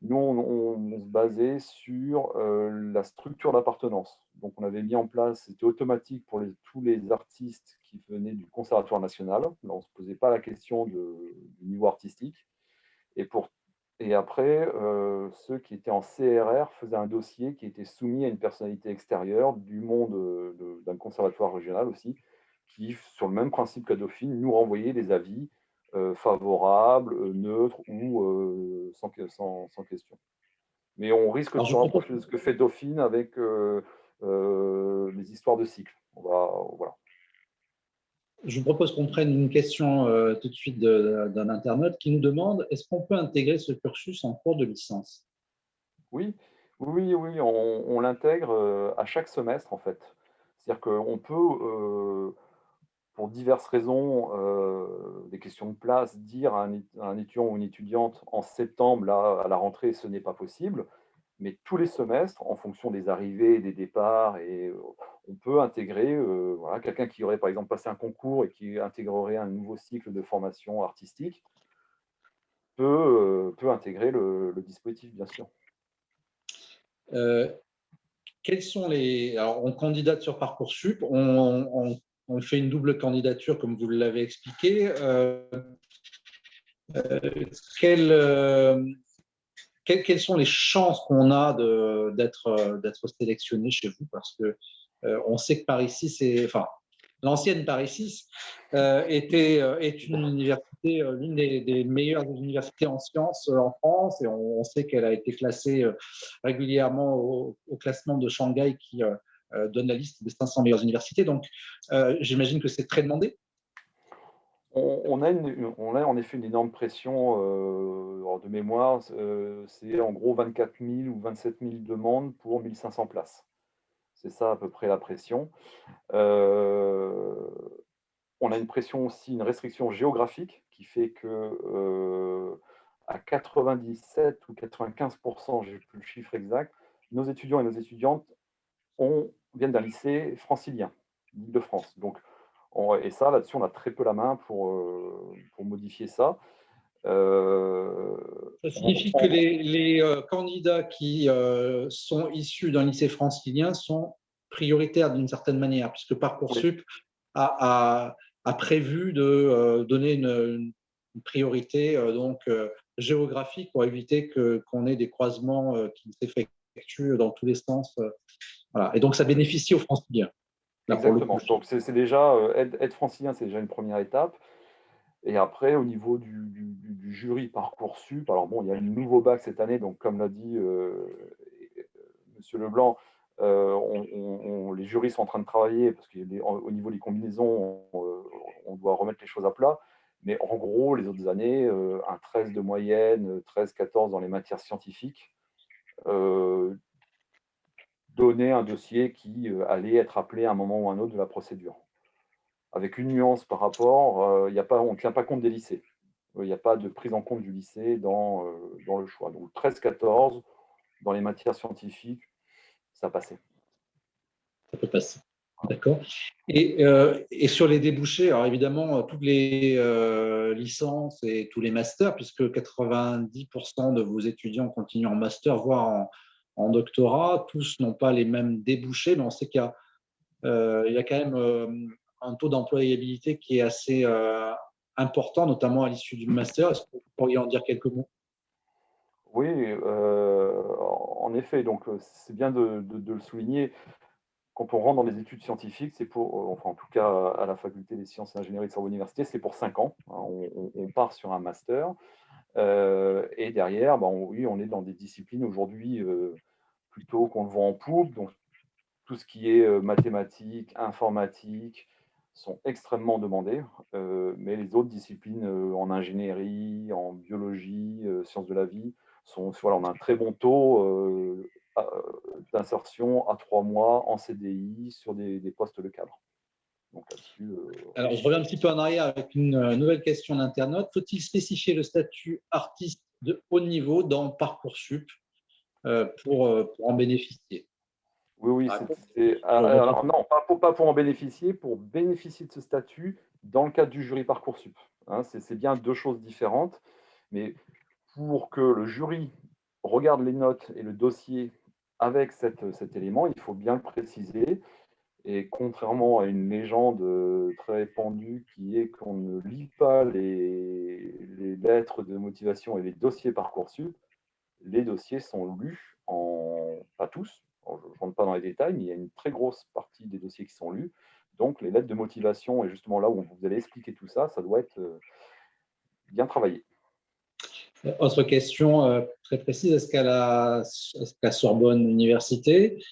Speaker 5: Nous, on se basait sur la structure d'appartenance. Donc, on avait mis en place, c'était automatique pour tous les artistes qui venaient du Conservatoire national. Là, on ne se posait pas la question du niveau artistique. Et, et après, ceux qui étaient en CRR faisaient un dossier qui était soumis à une personnalité extérieure du monde d'un conservatoire régional aussi, qui, sur le même principe qu'à Dauphine, nous renvoyait des avis favorables, neutres ou sans question. Mais on risque de
Speaker 2: Alors,
Speaker 5: se rapprocher de ce que fait Dauphine avec les histoires de cycle. Voilà.
Speaker 2: je vous propose qu'on prenne une question tout de suite d'un internaute qui nous demande est-ce qu'on peut intégrer ce cursus en cours de licence?
Speaker 5: Oui, oui, oui, on l'intègre à chaque semestre en fait. C'est-à-dire qu'on peut, pour diverses raisons, des questions de place, dire à un étudiant ou une étudiante en septembre, là, à la rentrée, ce n'est pas possible. Mais tous les semestres, en fonction des arrivées et des départs, on peut intégrer voilà, quelqu'un qui aurait par exemple passé un concours et qui intégrerait un nouveau cycle de formation artistique peut intégrer le dispositif, bien sûr.
Speaker 2: Euh, Quels sont les… Alors, on candidate sur Parcoursup, on fait une double candidature comme vous l'avez expliqué. Quelles, quelles sont les chances qu'on a d'être sélectionné chez vous? Parce que on sait que Paris 6, enfin, l'ancienne Paris 6 est une université, l'une des meilleures universités en sciences en France, et on sait qu'elle a été classée régulièrement au classement de Shanghai qui donne la liste des 500 meilleures universités. Donc, j'imagine que c'est très demandé.
Speaker 5: On a en effet une énorme pression de mémoire. C'est en gros 24 000 ou 27 000 demandes pour 1 500 places. C'est ça à peu près la pression. Euh, on a une pression aussi, une restriction géographique qui fait que à 97 ou 95%, j'ai plus le chiffre exact, nos étudiants et nos étudiantes viennent d'un lycée francilien d'Île-de-France. Donc, et ça, là-dessus, on a très peu la main pour modifier ça.
Speaker 2: Ça signifie que les candidats qui sont issus d'un lycée francilien sont prioritaires d'une certaine manière, puisque
Speaker 5: Oui,
Speaker 2: Parcoursup a prévu de donner une priorité géographique pour éviter qu'on ait des croisements qui s'effectuent dans tous les sens. Voilà. Et donc, ça bénéficie aux franciliens, là, pour le coup.
Speaker 5: exactement. Donc, c'est déjà, être francilien, c'est déjà une première étape. Et après, au niveau du jury Parcoursup, alors bon, il y a le nouveau bac cette année, donc comme l'a dit Monsieur Leblanc, les jurys sont en train de travailler parce qu'au niveau des combinaisons, on doit remettre les choses à plat. Mais en gros, les autres années, un 13 de moyenne, 13-14 dans les matières scientifiques, donnait un dossier qui allait être appelé à un moment ou à un autre de la procédure. Avec une nuance par rapport, on ne tient pas compte des lycées. il n'y a pas de prise en compte du lycée dans le choix. Donc 13-14, dans les matières scientifiques, ça passait.
Speaker 2: Ça peut passer. D'accord. Et sur les débouchés, alors évidemment, toutes les licences et tous les masters, puisque 90% de vos étudiants continuent en master, voire en doctorat, tous n'ont pas les mêmes débouchés, mais on sait il y a quand même un taux d'employabilité qui est assez important, notamment à l'issue du master. Est-ce que vous pourriez en dire quelques mots?
Speaker 5: Oui, en effet, donc c'est bien de le souligner. Quand on rentre dans les études scientifiques, c'est pour, enfin en tout cas à la faculté des sciences et ingénierie de Sorbonne Université, c'est pour 5 ans, hein. On part sur un master et derrière, oui, on est dans des disciplines aujourd'hui plutôt qu'on le voit en poupe. Donc tout ce qui est mathématiques, informatique sont extrêmement demandés, mais les autres disciplines en ingénierie, en biologie, sciences de la vie, voilà, on a un très bon taux d'insertion à 3 mois en CDI sur des postes de cadre. Donc là-dessus,
Speaker 2: Alors, je reviens un petit peu en arrière avec une nouvelle question d'internaute. Faut-il spécifier le statut artiste de haut niveau dans Parcoursup pour en bénéficier?
Speaker 5: oui,
Speaker 2: Ah,
Speaker 5: alors non, pas pour en bénéficier, pour bénéficier de ce statut dans le cadre du jury Parcoursup. Hein, c'est bien deux choses différentes, mais pour que le jury regarde les notes et le dossier avec cet élément, il faut bien le préciser. Et contrairement à une légende très répandue qui est qu'on ne lit pas les lettres de motivation et les dossiers Parcoursup, les dossiers sont lus pas tous, je ne rentre pas dans les détails, mais il y a une très grosse partie des dossiers qui sont lus. Donc les lettres de motivation, et justement là où vous allez expliquer tout ça, ça doit être bien travaillé.
Speaker 2: autre question très précise, est-ce qu'à Sorbonne Université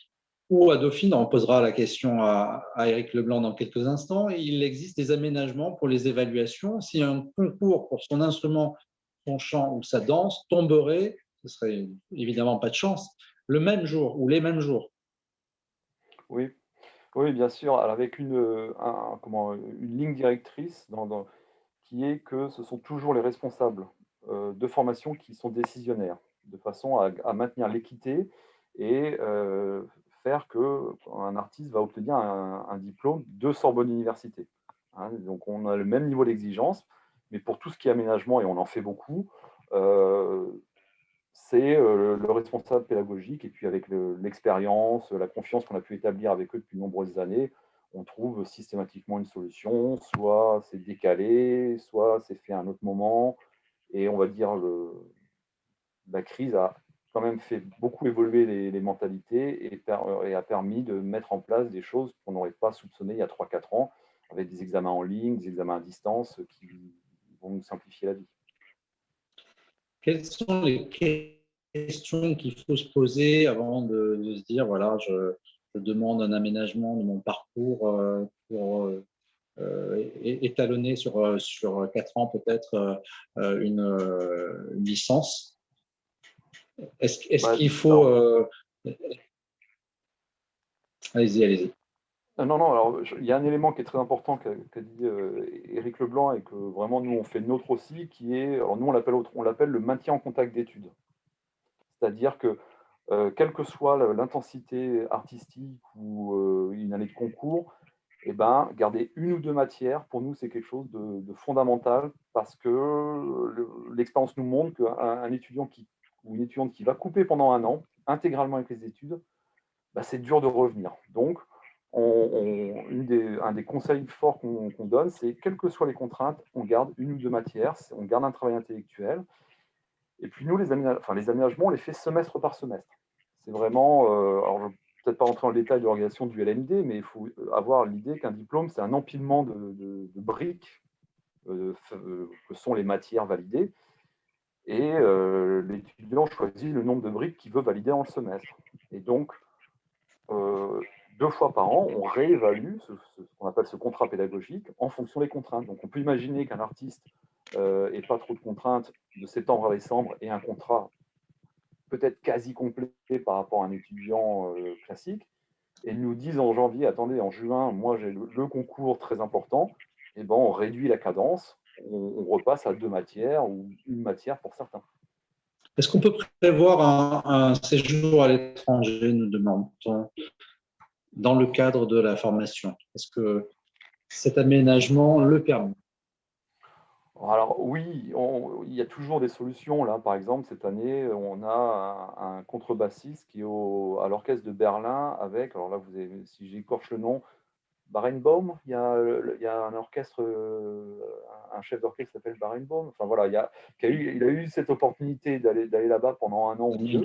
Speaker 2: ou à Dauphine, on posera la question à Éric Leblanc dans quelques instants, il existe des aménagements pour les évaluations. Si un concours pour son instrument, son chant ou sa danse tomberait, ce serait évidemment pas de chance, le même jour ou les mêmes jours.
Speaker 5: Oui, oui, bien sûr, alors avec une ligne directrice qui est que ce sont toujours les responsables de formation qui sont décisionnaires, de façon à maintenir l'équité et faire qu'un artiste va obtenir un diplôme de Sorbonne Université. Hein. Donc on a le même niveau d'exigence, mais pour tout ce qui est aménagement, et on en fait beaucoup, c'est le responsable pédagogique, et puis avec l'expérience, la confiance qu'on a pu établir avec eux depuis de nombreuses années, on trouve systématiquement une solution, soit c'est décalé, soit c'est fait à un autre moment, et on va dire la crise a quand même fait beaucoup évoluer les mentalités et a permis de mettre en place des choses qu'on n'aurait pas soupçonnées il y a 3-4 ans, avec des examens en ligne, des examens à distance qui vont nous simplifier la vie.
Speaker 2: Quelles sont les questions qu'il faut se poser avant de se dire, voilà, je demande un aménagement de mon parcours pour étalonner sur 4 ans peut-être une licence? Est-ce qu'il faut… allez-y, allez-y.
Speaker 5: Non, non, alors il y a un élément qui est très important qu'a dit Éric Leblanc et que vraiment nous on fait nôtre aussi, qui est, alors nous on l'appelle le maintien en contact d'études. C'est-à-dire que quelle que soit l'intensité artistique ou une année de concours, eh ben, garder une ou deux matières, pour nous, c'est quelque chose de fondamental parce que l'expérience nous montre qu'un étudiant ou une étudiante qui va couper pendant un an, intégralement avec les études, bah, c'est dur de revenir. Donc, un des conseils forts qu'on donne, c'est quelles que soient les contraintes, on garde une ou deux matières, on garde un travail intellectuel. Et puis nous, les aménagements, on les fait semestre par semestre. C'est vraiment, alors je ne vais peut-être pas rentrer dans le détail de l'organisation du LMD, mais il faut avoir l'idée qu'un diplôme, c'est un empilement de briques que sont les matières validées. Et l'étudiant choisit le nombre de briques qu'il veut valider dans le semestre. Et donc, 2 fois par an, on réévalue ce qu'on appelle ce contrat pédagogique en fonction des contraintes. Donc, on peut imaginer qu'un artiste n'ait pas trop de contraintes de septembre à décembre et un contrat peut-être quasi complet par rapport à un étudiant classique, et nous disent en janvier, attendez, en juin, moi j'ai le concours très important, et ben on réduit la cadence, on repasse à 2 matières ou une matière pour certains.
Speaker 2: Est-ce qu'on peut prévoir un séjour à l'étranger, nous demandons, dans le cadre de la formation? Est-ce que cet aménagement le permet?
Speaker 5: Alors oui, il y a toujours des solutions. Là, par exemple, cette année, on a un contrebassiste qui est à l'orchestre de Berlin avec, alors là, si j'écorche le nom, Barenboim. Il y a un orchestre, un chef d'orchestre qui s'appelle Barenboim. Enfin voilà, il a eu cette opportunité d'aller là-bas pendant 1 an ou 2.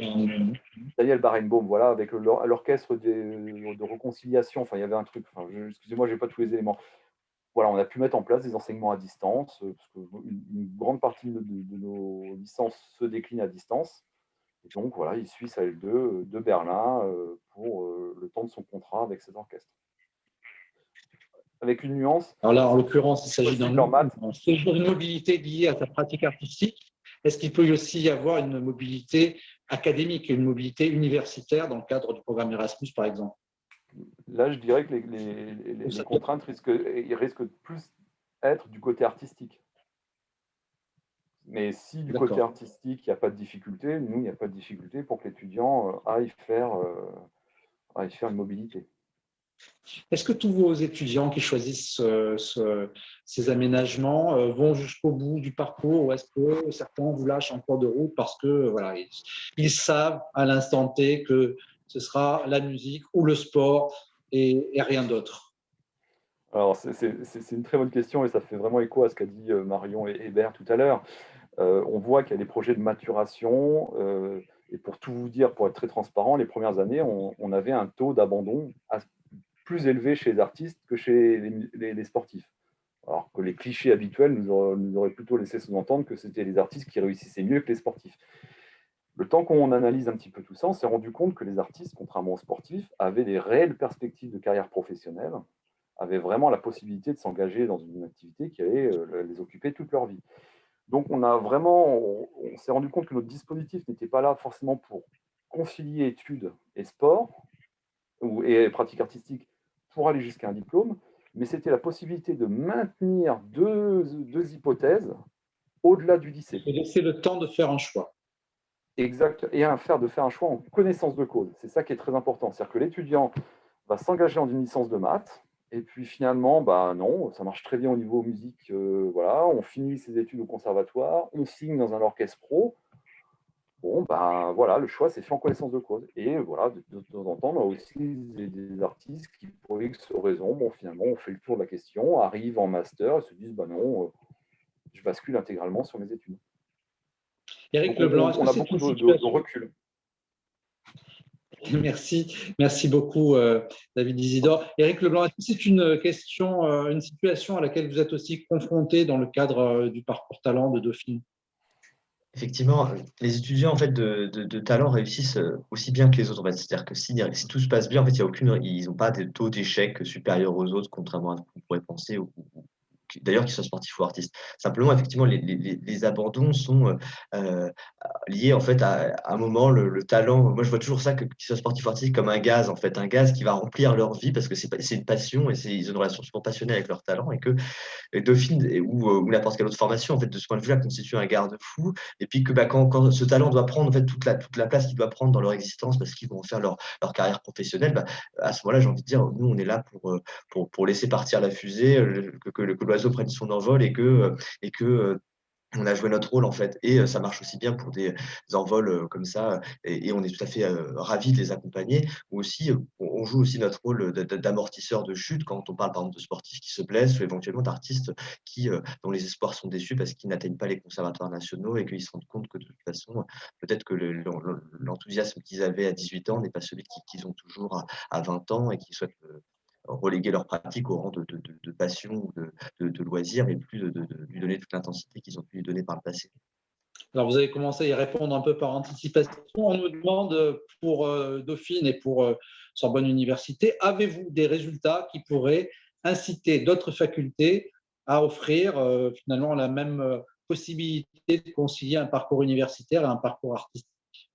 Speaker 5: Daniel Barenboim, voilà, avec l'orchestre de réconciliation. Enfin, il y avait un truc. Enfin, excusez-moi, je n'ai pas tous les éléments. Voilà, on a pu mettre en place des enseignements à distance, parce qu'une grande partie de nos licences se décline à distance. Et donc, voilà, il suit sa L2 de Berlin pour le temps de son contrat avec cet orchestre. Avec une nuance.
Speaker 2: Alors là, en l'occurrence, il s'agit d'un séjour de mobilité lié à sa pratique artistique. Est-ce qu'il peut aussi y avoir une mobilité académique, une mobilité universitaire dans le cadre du programme Erasmus, par exemple?
Speaker 5: Là, je dirais que les contraintes risquent de plus être du côté artistique. Mais si du côté artistique, il n'y a pas de difficulté, nous, il n'y a pas de difficulté pour que l'étudiant aille faire une mobilité.
Speaker 2: Est-ce que tous vos étudiants qui choisissent ces aménagements vont jusqu'au bout du parcours, ou est-ce que certains vous lâchent en cours de route parce que voilà, ils savent à l'instant T que ce sera la musique ou le sport et rien d'autre?
Speaker 5: Alors, c'est une très bonne question et ça fait vraiment écho à ce qu'a dit Marion et Hébert tout à l'heure. On voit qu'il y a des projets de maturation et pour tout vous dire, pour être très transparent, les premières années, on avait un taux d'abandon plus élevé chez les artistes que chez les sportifs. Alors que les clichés habituels nous auraient plutôt laissé sous-entendre que c'était les artistes qui réussissaient mieux que les sportifs. Le temps qu'on analyse un petit peu tout ça, on s'est rendu compte que les artistes, contrairement aux sportifs, avaient des réelles perspectives de carrière professionnelle, avaient vraiment la possibilité de s'engager dans une activité qui allait les occuper toute leur vie. Donc on s'est rendu compte que notre dispositif n'était pas là forcément pour concilier études et sport, et pratique artistique pour aller jusqu'à un diplôme, mais c'était la possibilité de maintenir deux hypothèses au-delà du lycée.
Speaker 2: Et laisser le temps de faire un choix.
Speaker 5: Exact, et de faire un choix en connaissance de cause. C'est ça qui est très important. C'est-à-dire que l'étudiant va s'engager dans une licence de maths, et puis finalement, non, ça marche très bien au niveau musique. Voilà, on finit ses études au conservatoire, on signe dans un orchestre pro. Bon, voilà, le choix s'est fait en connaissance de cause. Et voilà, de temps en temps, on a aussi des artistes qui, pour X raisons, finalement, on fait le tour de la question, arrivent en master et se disent, non, je bascule intégralement sur mes études.
Speaker 2: Éric Leblanc,
Speaker 5: on a beaucoup de recul.
Speaker 2: Merci beaucoup, David Isidore. Éric Leblanc, est-ce que c'est une question, une situation à laquelle vous êtes aussi confronté dans le cadre du parcours talent de Dauphine?
Speaker 3: Effectivement, les étudiants en fait, de talent réussissent aussi bien que les autres. En fait. C'est-à-dire que si tout se passe bien, en fait, ils n'ont pas de taux d'échec supérieur aux autres, contrairement à ce qu'on pourrait penser, d'ailleurs qu'ils soient sportifs ou artistes. Simplement, effectivement, les abandons sont liés en fait à un moment, le talent. Moi, je vois toujours ça, qu'ils soient sportifs ou artistes, comme un gaz, en fait, un gaz qui va remplir leur vie parce que c'est une passion et ils ont une relation super passionnée avec leur talent et que Dauphine ou n'importe quelle autre formation, en fait, de ce point de vue-là, constitue un garde-fou. Et puis que quand ce talent doit prendre en fait, toute la place qu'il doit prendre dans leur existence parce qu'ils vont faire leur carrière professionnelle, à ce moment-là, j'ai envie de dire, nous, on est là pour laisser partir la fusée, que l'oiseau prenne son envol et que on a joué notre rôle en fait et ça marche aussi bien pour des envols comme ça et on est tout à fait ravis de les accompagner. Ou aussi, on joue aussi notre rôle d'amortisseur de chute quand on parle par exemple de sportifs qui se blessent ou éventuellement d'artistes dont les espoirs sont déçus parce qu'ils n'atteignent pas les conservatoires nationaux et qu'ils se rendent compte que de toute façon, peut-être que l'enthousiasme qu'ils avaient à 18 ans n'est pas celui qu'ils ont toujours à 20 ans et qu'ils souhaitent reléguer leur pratique au rang de passion ou de loisir et plus de lui donner toute l'intensité qu'ils ont pu lui donner par le passé.
Speaker 2: Alors, vous avez commencé à y répondre un peu par anticipation. On nous demande pour Dauphine et pour Sorbonne Université, avez-vous des résultats qui pourraient inciter d'autres facultés à offrir finalement la même possibilité de concilier un parcours universitaire et un parcours artistique?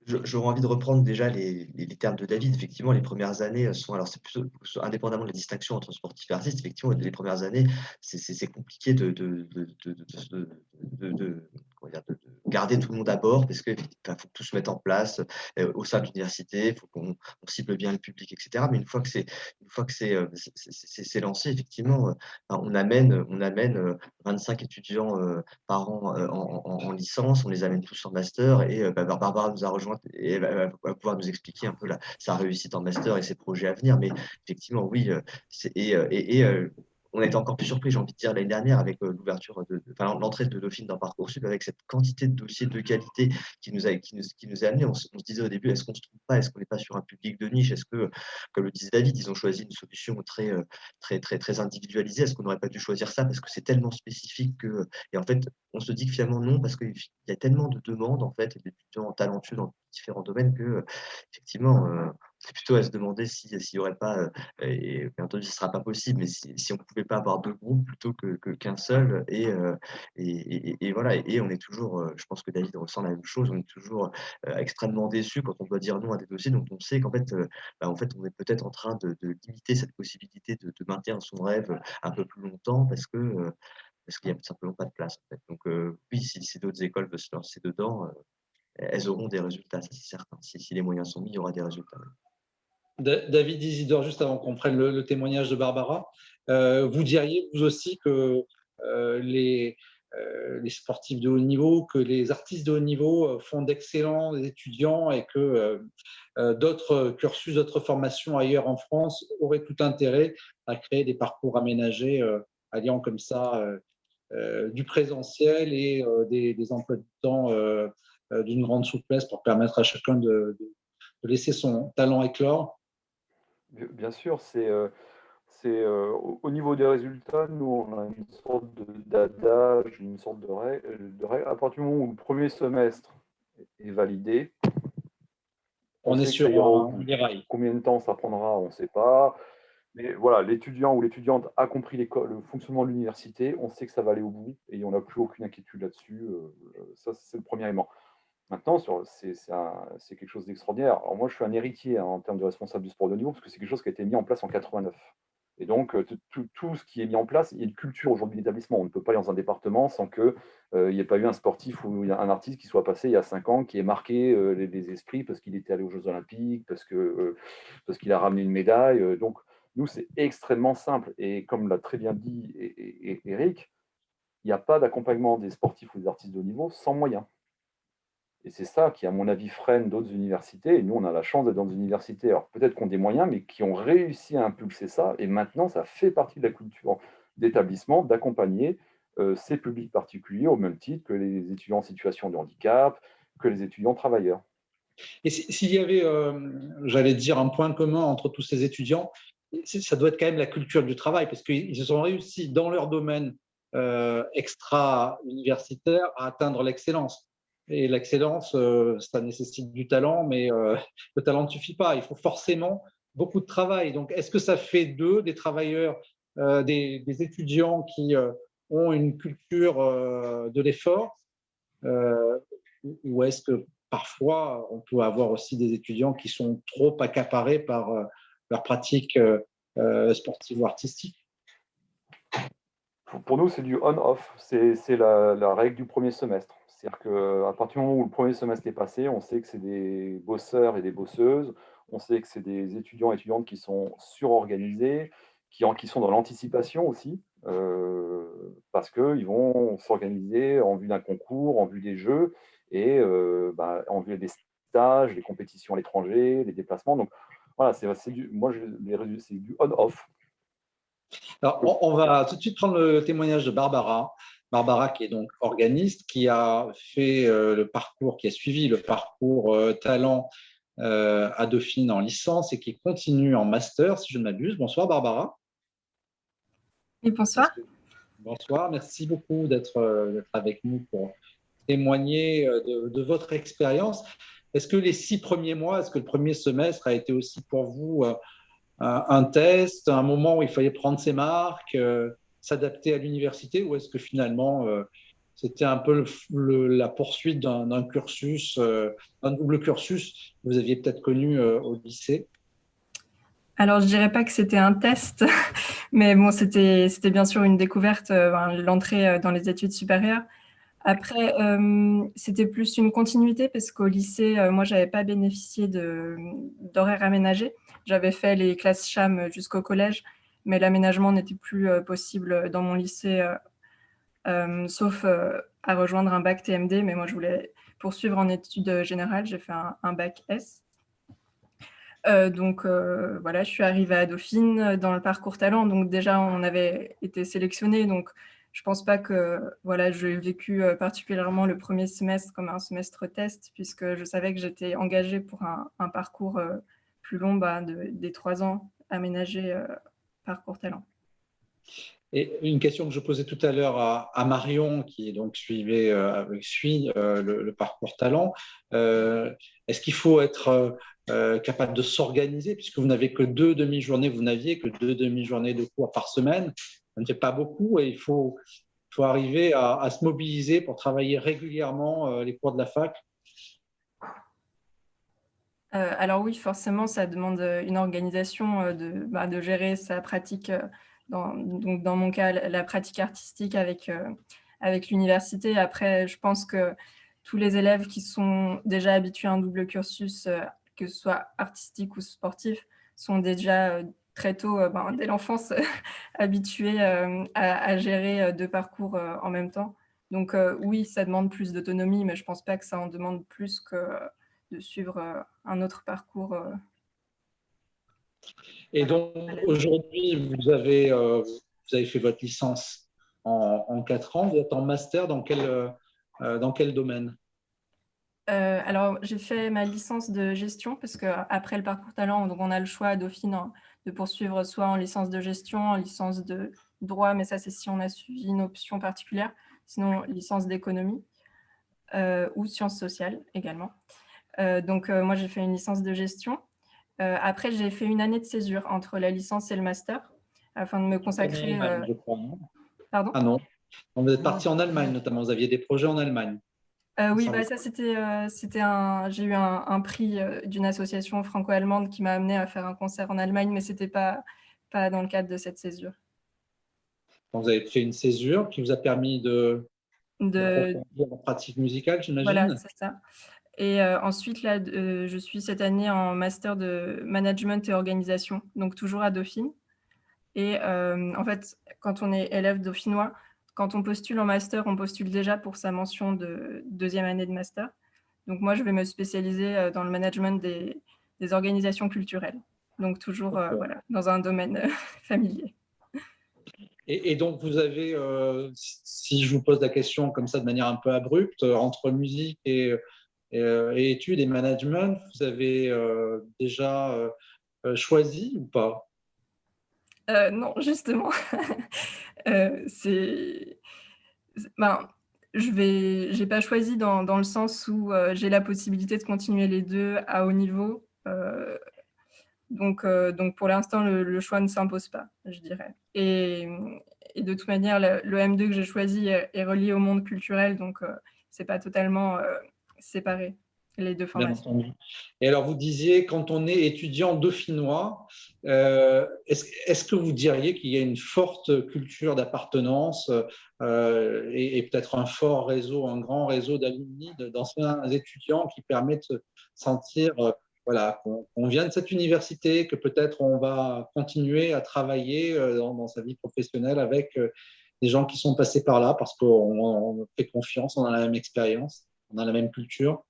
Speaker 3: J'aurais envie de reprendre déjà les termes de David. Effectivement, les premières années sont, alors c'est plutôt indépendamment de la distinction entre sportif et artiste, effectivement, les premières années, c'est compliqué comment dire, de garder tout le monde à bord parce qu'il faut que tout se mette en place au sein de l'université, il faut qu'on cible bien le public, etc. Mais une fois que c'est lancé, effectivement, on amène 25 étudiants par an en licence, on les amène tous en master et Barbara nous a rejoint et elle va pouvoir nous expliquer un peu sa réussite en master et ses projets à venir. Mais effectivement, oui, on a été encore plus surpris, j'ai envie de dire, l'année dernière avec l'ouverture enfin, l'entrée de Dauphine dans Parcoursup avec cette quantité de dossiers de qualité qui nous a amené. On se disait au début, est-ce qu'on se trompe pas? Est-ce qu'on n'est pas sur un public de niche? Est-ce que, comme le disait David, ils ont choisi une solution très individualisée? Est-ce qu'on n'aurait pas dû choisir ça parce que c'est tellement spécifique que. Et en fait, on se dit que finalement non, parce qu'il y a tellement de demandes en fait, et d'étudiants talentueux dans différents domaines que effectivement, c'est plutôt à se demander s'il n'y aurait pas, et bien entendu ce ne sera pas possible, mais si on ne pouvait pas avoir deux groupes plutôt qu'un seul, et voilà, et on est toujours, je pense que David ressent la même chose, on est toujours extrêmement déçu quand on doit dire non à des dossiers, donc on sait qu'en fait, en fait, on est peut-être en train de limiter cette possibilité de maintenir son rêve un peu plus longtemps parce qu'il n'y a tout simplement pas de place. En fait. Donc oui, si d'autres écoles veulent se lancer dedans, elles auront des résultats, ça c'est certain. Si les moyens sont mis, il y aura des résultats.
Speaker 2: David Isidore, juste avant qu'on prenne le témoignage de Barbara, vous diriez vous aussi que les sportifs de haut niveau, que les artistes de haut niveau font d'excellents étudiants et que d'autres cursus, d'autres formations ailleurs en France auraient tout intérêt à créer des parcours aménagés alliant comme ça du présentiel et des emplois du temps d'une grande souplesse pour permettre à chacun de laisser son talent éclore.
Speaker 5: Bien sûr, au niveau des résultats, nous, on a une sorte d'adage, une sorte de règle. À partir du moment où le premier semestre est validé,
Speaker 2: on est
Speaker 5: sait que
Speaker 2: sur
Speaker 5: ça ira au
Speaker 2: un
Speaker 5: bout.
Speaker 2: rails.
Speaker 5: Combien de temps ça prendra, on ne sait pas. Mais voilà, l'étudiant ou l'étudiante a compris le fonctionnement de l'université, on sait que ça va aller au bout et on n'a plus aucune inquiétude là-dessus. Ça, c'est le premier élément. Maintenant, c'est quelque chose d'extraordinaire. Alors moi, je suis un héritier en termes de responsable du sport de haut niveau, parce que c'est quelque chose qui a été mis en place en 89. Et donc, tout ce qui est mis en place, il y a une culture aujourd'hui d'établissement. On ne peut pas aller dans un département sans qu'il n'y ait pas eu un sportif ou un artiste qui soit passé il y a 5 ans, qui ait marqué les esprits parce qu'il était allé aux Jeux Olympiques, parce qu'il a ramené une médaille. Donc, nous, c'est extrêmement simple. Et comme l'a très bien dit Eric, il n'y a pas d'accompagnement des sportifs ou des artistes de haut niveau sans moyens. Et c'est ça qui, à mon avis, freine d'autres universités. Et nous, on a la chance d'être dans des universités, alors peut-être qu'on a des moyens, mais qui ont réussi à impulser ça. Et maintenant, ça fait partie de la culture d'établissement d'accompagner ces publics particuliers au même titre que les étudiants en situation de handicap, que les étudiants travailleurs.
Speaker 2: Et s'il y avait, j'allais dire, un point commun entre tous ces étudiants, ça doit être quand même la culture du travail, parce qu'ils ont réussi dans leur domaine extra-universitaire à atteindre l'excellence. Et l'excellence, ça nécessite du talent, mais le talent ne suffit pas. Il faut forcément beaucoup de travail. Donc, est-ce que ça fait d'eux des travailleurs, des étudiants qui ont une culture de l'effort, ou est-ce que parfois on peut avoir aussi des étudiants qui sont trop accaparés par leur pratique sportive ou artistique?
Speaker 5: Pour nous, c'est du on-off. C'est la règle du premier semestre. C'est-à-dire qu'à partir du moment où le premier semestre est passé, on sait que c'est des bosseurs et des bosseuses, on sait que c'est des étudiants et étudiantes qui sont surorganisés, qui sont dans l'anticipation aussi, parce qu'ils vont s'organiser en vue d'un concours, en vue des jeux, et en vue des stages, des compétitions à l'étranger, des déplacements. Donc voilà, c'est du on-off.
Speaker 2: Alors, on va tout de suite prendre le témoignage de Barbara. Barbara, qui est donc organiste, qui a fait le parcours, qui a suivi le parcours talent à Dauphine en licence et qui continue en master, si je ne m'abuse. Bonsoir, Barbara.
Speaker 6: Oui, bonsoir.
Speaker 2: Bonsoir, merci beaucoup d'être avec nous pour témoigner de votre expérience. Est-ce que les 6 premiers mois, est-ce que le premier semestre a été aussi pour vous un test, un moment où il fallait prendre ses marques, s'adapter à l'université, ou est-ce que finalement c'était un peu la poursuite d'un cursus, un double cursus que vous aviez peut-être connu au lycée.
Speaker 6: Alors, je dirais pas que c'était un test, mais bon, c'était bien sûr une découverte, l'entrée dans les études supérieures. Après, c'était plus une continuité parce qu'au lycée, moi, j'avais pas bénéficié d'horaires aménagés. J'avais fait les classes CHAM jusqu'au collège, mais l'aménagement n'était plus possible dans mon lycée, sauf à rejoindre un bac TMD. Mais moi, je voulais poursuivre en études générales. J'ai fait un bac S. Donc voilà, je suis arrivée à Dauphine dans le parcours talent. Donc déjà, on avait été sélectionnés. Donc je pense pas que voilà, j'ai vécu particulièrement le premier semestre comme un semestre test, puisque je savais que j'étais engagée pour un parcours plus long des 3 ans aménagé parcours talent.
Speaker 2: Et une question que je posais tout à l'heure à Marion, qui donc suit le parcours talent, est-ce qu'il faut être capable de s'organiser, puisque vous n'avez que 2 demi-journées, vous n'aviez que 2 demi-journées de cours par semaine, ça ne fait pas beaucoup et il faut arriver à se mobiliser pour travailler régulièrement les cours de la fac.
Speaker 6: Alors oui, forcément, ça demande une organisation de gérer sa pratique, donc dans mon cas, la pratique artistique avec l'université. Après, je pense que tous les élèves qui sont déjà habitués à un double cursus, que ce soit artistique ou sportif, sont déjà très tôt, dès l'enfance, habitués à gérer 2 parcours en même temps. Donc oui, ça demande plus d'autonomie, mais je ne pense pas que ça en demande plus que de suivre un autre parcours.
Speaker 2: Et donc, aujourd'hui, vous avez fait votre licence en 4 ans. Vous êtes en master dans quel domaine?
Speaker 6: Alors, j'ai fait ma licence de gestion parce qu'après le parcours talent, donc on a le choix à Dauphine de poursuivre soit en licence de gestion, en licence de droit, mais ça, c'est si on a suivi une option particulière, sinon licence d'économie ou sciences sociales également. Donc, moi, j'ai fait une licence de gestion. Après, j'ai fait une année de césure entre la licence et le master afin de me consacrer.
Speaker 2: Je crois, non?
Speaker 6: Pardon?
Speaker 2: Ah non. Vous êtes parti en Allemagne notamment. Vous aviez des projets en Allemagne.
Speaker 6: Oui, ça c'était j'ai eu un prix d'une association franco-allemande qui m'a amené à faire un concert en Allemagne, mais c'était pas dans le cadre de cette césure.
Speaker 2: Donc, vous avez fait une césure qui vous a permis d'approfondir la pratique musicale,
Speaker 6: Voilà,
Speaker 2: j'imagine.
Speaker 6: c'est ça. Et ensuite, là, je suis cette année en master de management et organisation, donc toujours à Dauphine. Et en fait, quand on est élève dauphinois, quand on postule en master, on postule déjà pour sa mention de 2e année de master. Donc moi, je vais me spécialiser dans le management des organisations culturelles. Donc toujours voilà, dans un domaine familier.
Speaker 2: Et donc, vous avez, si je vous pose la question comme ça de manière un peu abrupte, entre musique et études et management, vous avez déjà choisi ou pas?
Speaker 6: Non, justement. J'ai pas choisi dans le sens où j'ai la possibilité de continuer les 2 à haut niveau. Donc pour l'instant, le choix ne s'impose pas, je dirais. Et de toute manière, le M2 que j'ai choisi est relié au monde culturel, donc c'est pas totalement séparé, les 2
Speaker 2: Bien
Speaker 6: formations.
Speaker 2: entendu. Et alors, vous disiez, quand on est étudiant dauphinois, est-ce que vous diriez qu'il y a une forte culture d'appartenance et peut-être un fort réseau, un grand réseau d'alumni, d'anciens étudiants qui permet de se sentir voilà, qu'on vient de cette université, que peut-être on va continuer à travailler dans sa vie professionnelle avec des gens qui sont passés par là parce qu'on fait confiance, on a la même expérience, on a la même culture?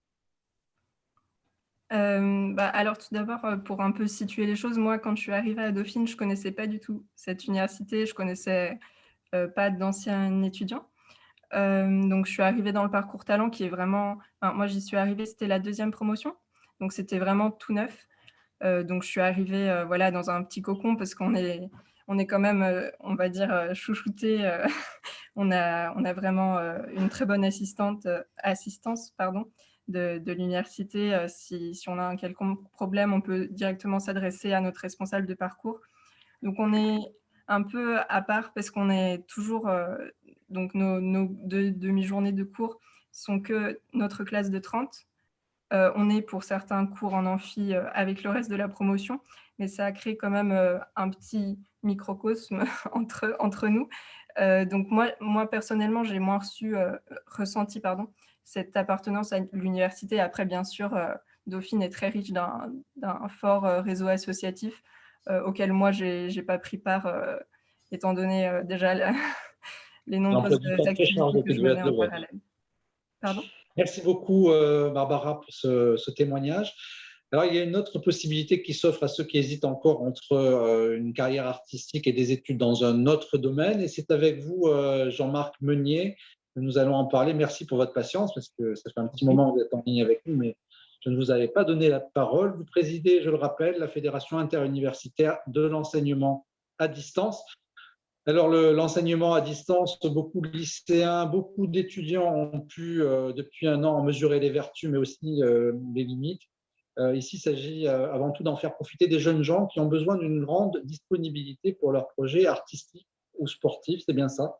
Speaker 6: Alors tout d'abord, pour un peu situer les choses, moi, quand je suis arrivée à Dauphine, je connaissais pas du tout cette université, je connaissais pas d'anciens étudiants. Donc je suis arrivée dans le parcours talent qui est vraiment, moi j'y suis arrivée, c'était la 2e promotion, donc c'était vraiment tout neuf. Donc je suis arrivée voilà, dans un petit cocon parce qu'on est quand même, on va dire, chouchoutés. On a vraiment une très bonne assistance pardon, de l'université. Si on a un quelconque problème, on peut directement s'adresser à notre responsable de parcours. Donc on est un peu à part parce qu'on est toujours Donc, nos 2 demi-journées de cours sont que notre classe de 30. On est pour certains cours en amphi avec le reste de la promotion, mais ça a créé quand même un petit microcosme entre nous. Donc moi personnellement, j'ai moins ressenti cette appartenance à l'université. Après, bien sûr, Dauphine est très riche d'un fort réseau associatif auquel moi, j'ai pas pris part, étant donné déjà les nombreuses activités que je menais en parallèle. Pardon ?
Speaker 2: Merci beaucoup, Barbara, pour ce témoignage. Alors, il y a une autre possibilité qui s'offre à ceux qui hésitent encore entre une carrière artistique et des études dans un autre domaine. Et c'est avec vous, Jean-Marc Meunier, que nous allons en parler. Merci pour votre patience, parce que ça fait un petit moment que vous êtes en ligne avec nous, mais je ne vous avais pas donné la parole. Vous présidez, je le rappelle, la Fédération interuniversitaire de l'enseignement à distance. Alors, l'enseignement à distance, beaucoup de lycéens, beaucoup d'étudiants ont pu, depuis un an, en mesurer les vertus, mais aussi les limites. Ici, il s'agit avant tout d'en faire profiter des jeunes gens qui ont besoin d'une grande disponibilité pour leurs projets artistiques ou sportifs, c'est bien ça?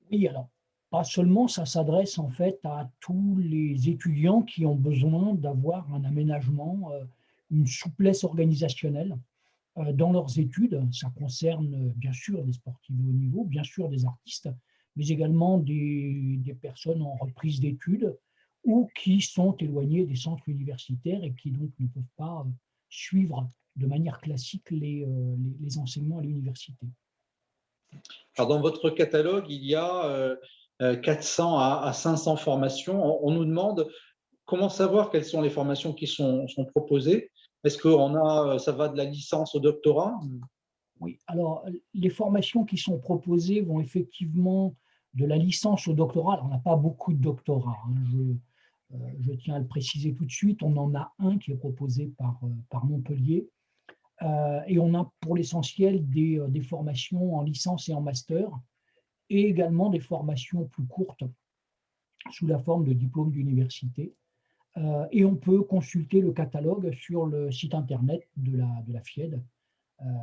Speaker 7: Oui, alors, pas seulement, ça s'adresse en fait à tous les étudiants qui ont besoin d'avoir un aménagement, une souplesse organisationnelle dans leurs études. Ça concerne bien sûr des sportifs de haut niveau, bien sûr des artistes, mais également des personnes en reprise d'études ou qui sont éloignées des centres universitaires et qui donc ne peuvent pas suivre de manière classique les enseignements à l'université.
Speaker 2: Alors, dans votre catalogue, il y a 400 à 500 formations. On nous demande comment savoir quelles sont les formations qui sont proposées. Est-ce que ça va de la licence au doctorat?
Speaker 7: Oui, alors les formations qui sont proposées vont effectivement de la licence au doctorat. Alors, on n'a pas beaucoup de doctorats, hein. Je tiens à le préciser tout de suite. On en a un qui est proposé par Montpellier. Et on a pour l'essentiel des formations en licence et en master, et également des formations plus courtes sous la forme de diplômes d'université. Et on peut consulter le catalogue sur le site internet de la FIED,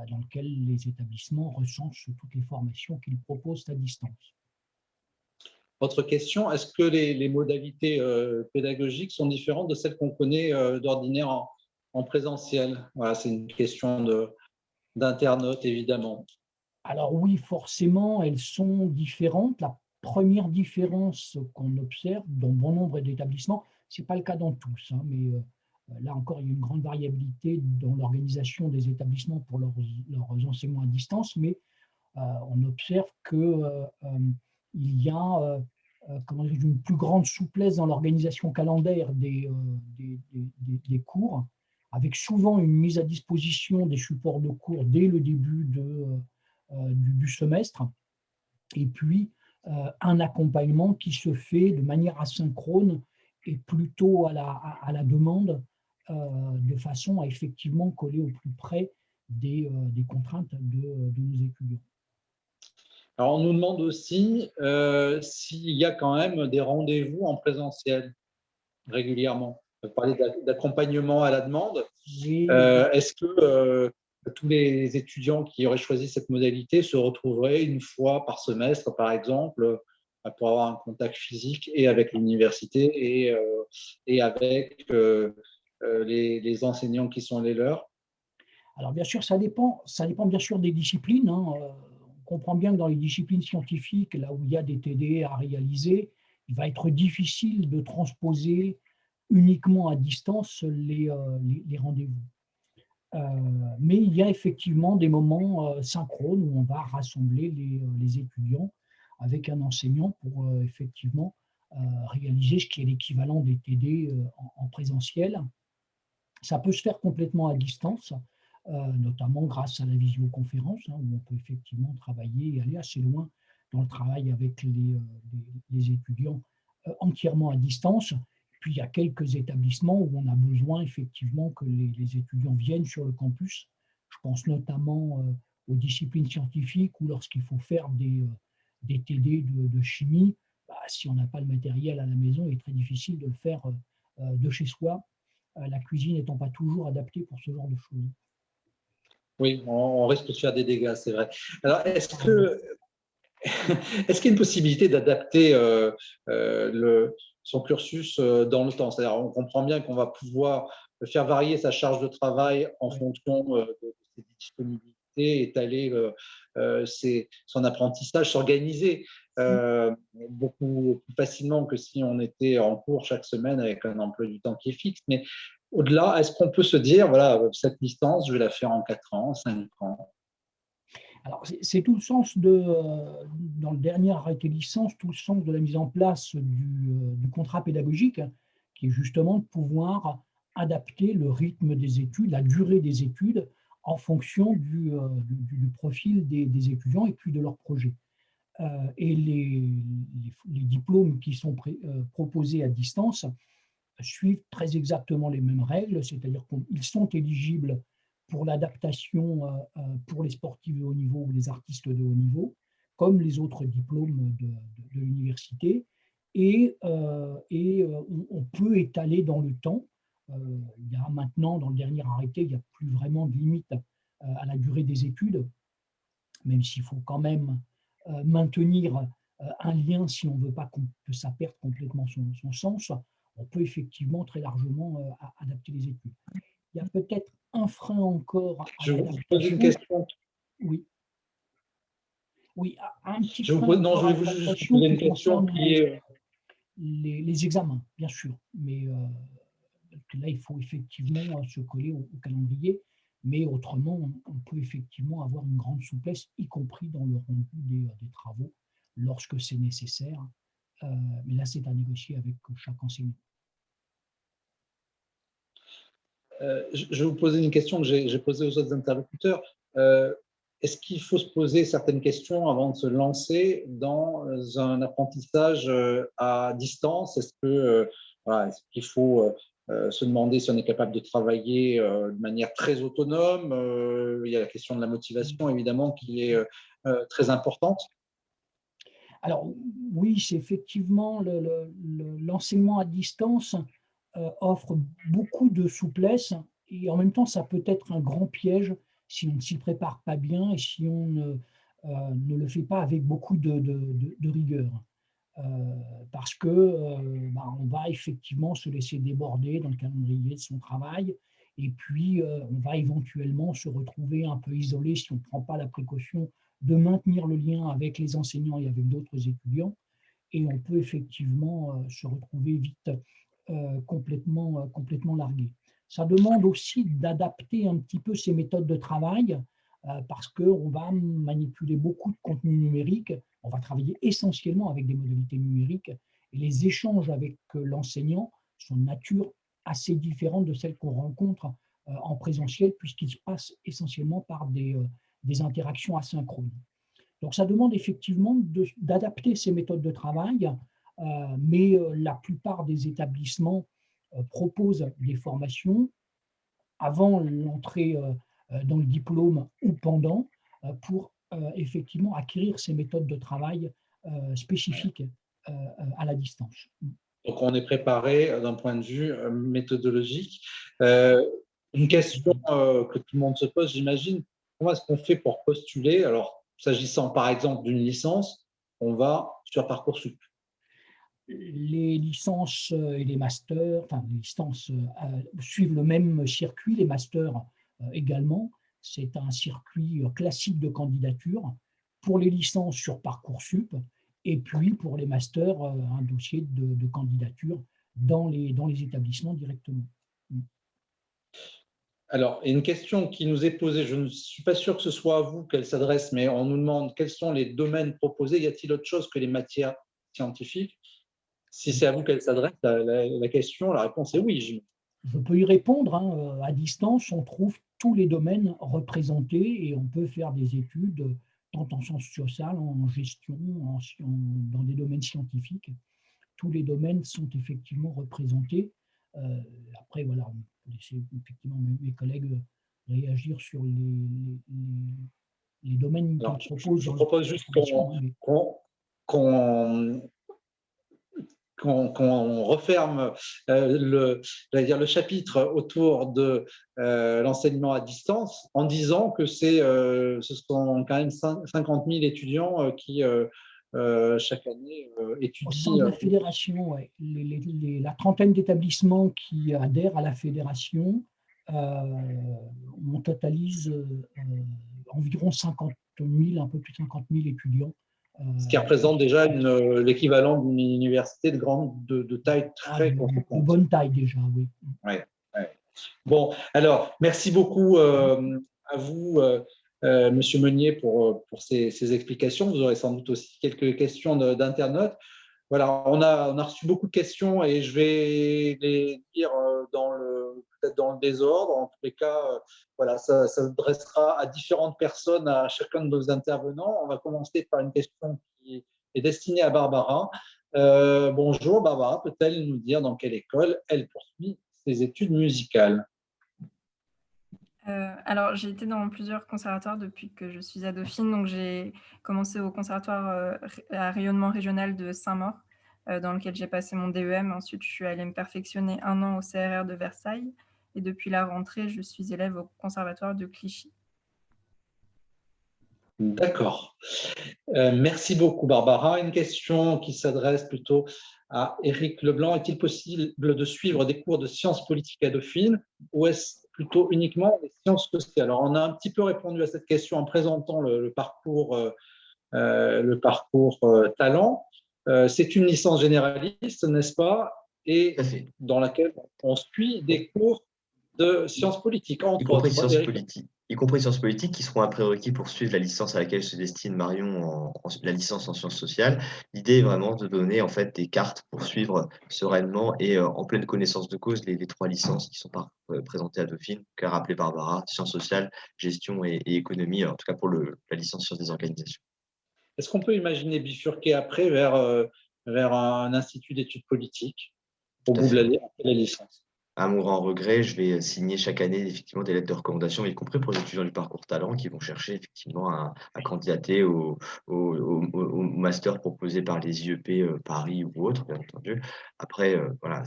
Speaker 7: dans lequel les établissements recensent toutes les formations qu'ils proposent à distance.
Speaker 2: Autre question, est-ce que les modalités pédagogiques sont différentes de celles qu'on connaît d'ordinaire en présentiel? Voilà, c'est une question d'internaute, évidemment.
Speaker 7: Alors oui, forcément, elles sont différentes. La première différence qu'on observe dans bon nombre d'établissements, ce n'est pas le cas dans tous, hein, mais là encore, il y a une grande variabilité dans l'organisation des établissements pour leurs enseignements à distance, mais on observe qu'il y a une plus grande souplesse dans l'organisation calendaire des cours, avec souvent une mise à disposition des supports de cours dès le début du semestre, et puis un accompagnement qui se fait de manière asynchrone et plutôt à la demande, de façon à effectivement coller au plus près des contraintes de nos étudiants.
Speaker 2: Alors, on nous demande aussi s'il y a quand même des rendez-vous en présentiel régulièrement. On peut parler d'accompagnement à la demande.
Speaker 7: Oui.
Speaker 2: Est-ce que tous les étudiants qui auraient choisi cette modalité se retrouveraient une fois par semestre, par exemple, pour avoir un contact physique et avec l'université et avec les enseignants qui sont les leurs?
Speaker 7: Alors bien sûr, ça dépend bien sûr des disciplines, hein. On comprend bien que dans les disciplines scientifiques, là où il y a des TD à réaliser, il va être difficile de transposer uniquement à distance les rendez-vous. Mais il y a effectivement des moments synchrones où on va rassembler les étudiants avec un enseignant pour effectivement réaliser ce qui est l'équivalent des TD en présentiel. Ça peut se faire complètement à distance, notamment grâce à la visioconférence, hein, où on peut effectivement travailler et aller assez loin dans le travail avec les étudiants entièrement à distance. Puis il y a quelques établissements où on a besoin effectivement que les étudiants viennent sur le campus. Je pense notamment aux disciplines scientifiques ou lorsqu'il faut faire des TD de chimie. Si on n'a pas le matériel à la maison, il est très difficile de le faire de chez soi, la cuisine n'étant pas toujours adaptée pour ce genre de choses.
Speaker 2: Oui, on risque de faire des dégâts, c'est vrai. Alors, est-ce qu'il y a une possibilité d'adapter son cursus dans le temps? C'est-à-dire, on comprend bien qu'on va pouvoir faire varier sa charge de travail en fonction de ses disponibilités, étaler son apprentissage, s'organiser beaucoup plus facilement que si on était en cours chaque semaine avec un emploi du temps qui est fixe. Mais au-delà, est-ce qu'on peut se dire, voilà, cette licence, je vais la faire en 4 ans, 5 ans?
Speaker 7: Alors, c'est tout le sens dans le dernier arrêté licence, tout le sens de la mise en place du contrat pédagogique, qui est justement de pouvoir adapter le rythme des études, la durée des études, en fonction du profil des étudiants et puis de leur projet. Et les diplômes qui sont proposés à distance suivent très exactement les mêmes règles, c'est-à-dire qu'ils sont éligibles pour l'adaptation pour les sportifs de haut niveau ou les artistes de haut niveau, comme les autres diplômes de l'université. Et on peut étaler dans le temps. Il y a maintenant, dans le dernier arrêté, il n'y a plus vraiment de limite à la durée des études, même s'il faut quand même maintenir un lien si on ne veut pas que ça perde complètement son sens. On peut effectivement très largement adapter les études. Il y a peut-être un frein encore à
Speaker 2: Je vous pose
Speaker 7: l'adaptation.
Speaker 2: une question.
Speaker 7: Oui. Oui, un petit
Speaker 2: Je
Speaker 7: frein encore à
Speaker 2: voulais juste vous
Speaker 7: l'adaptation
Speaker 2: poser
Speaker 7: qui
Speaker 2: une question
Speaker 7: concerne
Speaker 2: qui est…
Speaker 7: les examens, bien sûr. Mais là, il faut effectivement se coller au calendrier. Mais autrement, on peut effectivement avoir une grande souplesse, y compris dans le rendu des travaux, lorsque c'est nécessaire. Mais là, c'est à négocier avec chaque enseignant.
Speaker 2: Je vais vous poser une question que j'ai posée aux autres interlocuteurs. Est-ce qu'il faut se poser certaines questions avant de se lancer dans un apprentissage à distance? Est-ce qu'il faut se demander si on est capable de travailler de manière très autonome? Il y a la question de la motivation, évidemment, qui est très importante.
Speaker 7: Alors oui, c'est effectivement l'enseignement à distance offre beaucoup de souplesse et en même temps, ça peut être un grand piège si on ne s'y prépare pas bien et si on ne le fait pas avec beaucoup de rigueur. Parce que on va effectivement se laisser déborder dans le calendrier de son travail et puis on va éventuellement se retrouver un peu isolé si on ne prend pas la précaution de maintenir le lien avec les enseignants et avec d'autres étudiants et on peut effectivement se retrouver vite complètement largué. Ça demande aussi d'adapter un petit peu ses méthodes de travail parce qu'on va manipuler beaucoup de contenu numérique, on va travailler essentiellement avec des modalités numériques et les échanges avec l'enseignant sont de nature assez différente de celles qu'on rencontre en présentiel puisqu'ils se passent essentiellement par des interactions asynchrones. Donc ça demande effectivement d'adapter ces méthodes de travail, mais la plupart des établissements proposent des formations avant l'entrée dans le diplôme ou pendant pour effectivement acquérir ces méthodes de travail spécifiques à la distance.
Speaker 2: Donc, on est préparé d'un point de vue méthodologique. Une question que tout le monde se pose, j'imagine, comment est-ce qu'on fait pour postuler? Alors, s'agissant par exemple d'une licence, on va sur Parcoursup.
Speaker 7: Les licences et les masters, enfin les licences suivent le même circuit, les masters également. C'est un circuit classique de candidature. Pour les licences sur Parcoursup et puis pour les masters, un dossier de candidature dans les établissements directement.
Speaker 2: Alors, une question qui nous est posée, je ne suis pas sûr que ce soit à vous qu'elle s'adresse, mais on nous demande quels sont les domaines proposés. Y a-t-il autre chose que les matières scientifiques? Si c'est à vous qu'elle s'adresse, la question, la réponse est oui.
Speaker 7: Je peux y répondre. À distance, on trouve tous les domaines représentés et on peut faire des études tant en sciences sociales, en gestion, dans des domaines scientifiques. Tous les domaines sont effectivement représentés. Après, voilà, on peut laisser effectivement mes collègues réagir sur les domaines qu'ils proposent.
Speaker 2: Je propose juste qu'on qu'on referme le chapitre autour de l'enseignement à distance en disant que ce sont quand même 50 000 étudiants qui, chaque année,
Speaker 7: Au
Speaker 2: étudient.
Speaker 7: sein de la fédération, ouais, la trentaine d'établissements qui adhèrent à la fédération, on totalise environ 50 000, un peu plus de 50 000 étudiants.
Speaker 2: Ce qui représente déjà l'équivalent d'une université de taille très conséquente.
Speaker 7: De bonne taille déjà, oui.
Speaker 2: Ouais, ouais. Bon, alors, merci beaucoup à vous, Monsieur Meunier, pour ces explications. Vous aurez sans doute aussi quelques questions d'internautes. Voilà, on a reçu beaucoup de questions et je vais les dire peut-être dans le désordre. En tous les cas, voilà, ça s'adressera à différentes personnes, à chacun de nos intervenants. On va commencer par une question qui est destinée à Barbara. Bonjour Barbara, peut-elle nous dire dans quelle école elle poursuit ses études musicales?
Speaker 6: Alors, j'ai été dans plusieurs conservatoires depuis que je suis à Dauphine. Donc, j'ai commencé au conservatoire à rayonnement régional de Saint-Maur, dans lequel j'ai passé mon DEM. Ensuite, je suis allée me perfectionner 1 an au CRR de Versailles. Et depuis la rentrée, je suis élève au conservatoire de Clichy.
Speaker 2: D'accord. Merci beaucoup, Barbara. Une question qui s'adresse plutôt à Éric Leblanc. Est-il possible de suivre des cours de sciences politiques à Dauphine ou est-ce plutôt uniquement des sciences sociales? Alors, on a un petit peu répondu à cette question en présentant le parcours talent. C'est une licence généraliste, n'est-ce pas? Et dans laquelle on suit des cours de sciences politiques, entre autres.
Speaker 3: Y compris sciences politiques, qui seront un prérequis pour suivre la licence à laquelle se destine Marion, la licence en sciences sociales. L'idée est vraiment de donner en fait des cartes pour suivre sereinement et en pleine connaissance de cause les 3 licences qui sont présentées à Dauphine, qu'a rappelé Barbara, sciences sociales, gestion et économie, en tout cas pour la licence sciences des organisations.
Speaker 2: Est-ce qu'on peut imaginer bifurquer après vers un institut d'études politiques au bout de la licence?
Speaker 3: À mon grand regret, je vais signer chaque année effectivement des lettres de recommandation, y compris pour les étudiants du parcours talent qui vont chercher effectivement à candidater au master proposé par les IEP Paris ou autres, bien entendu. Après, voilà,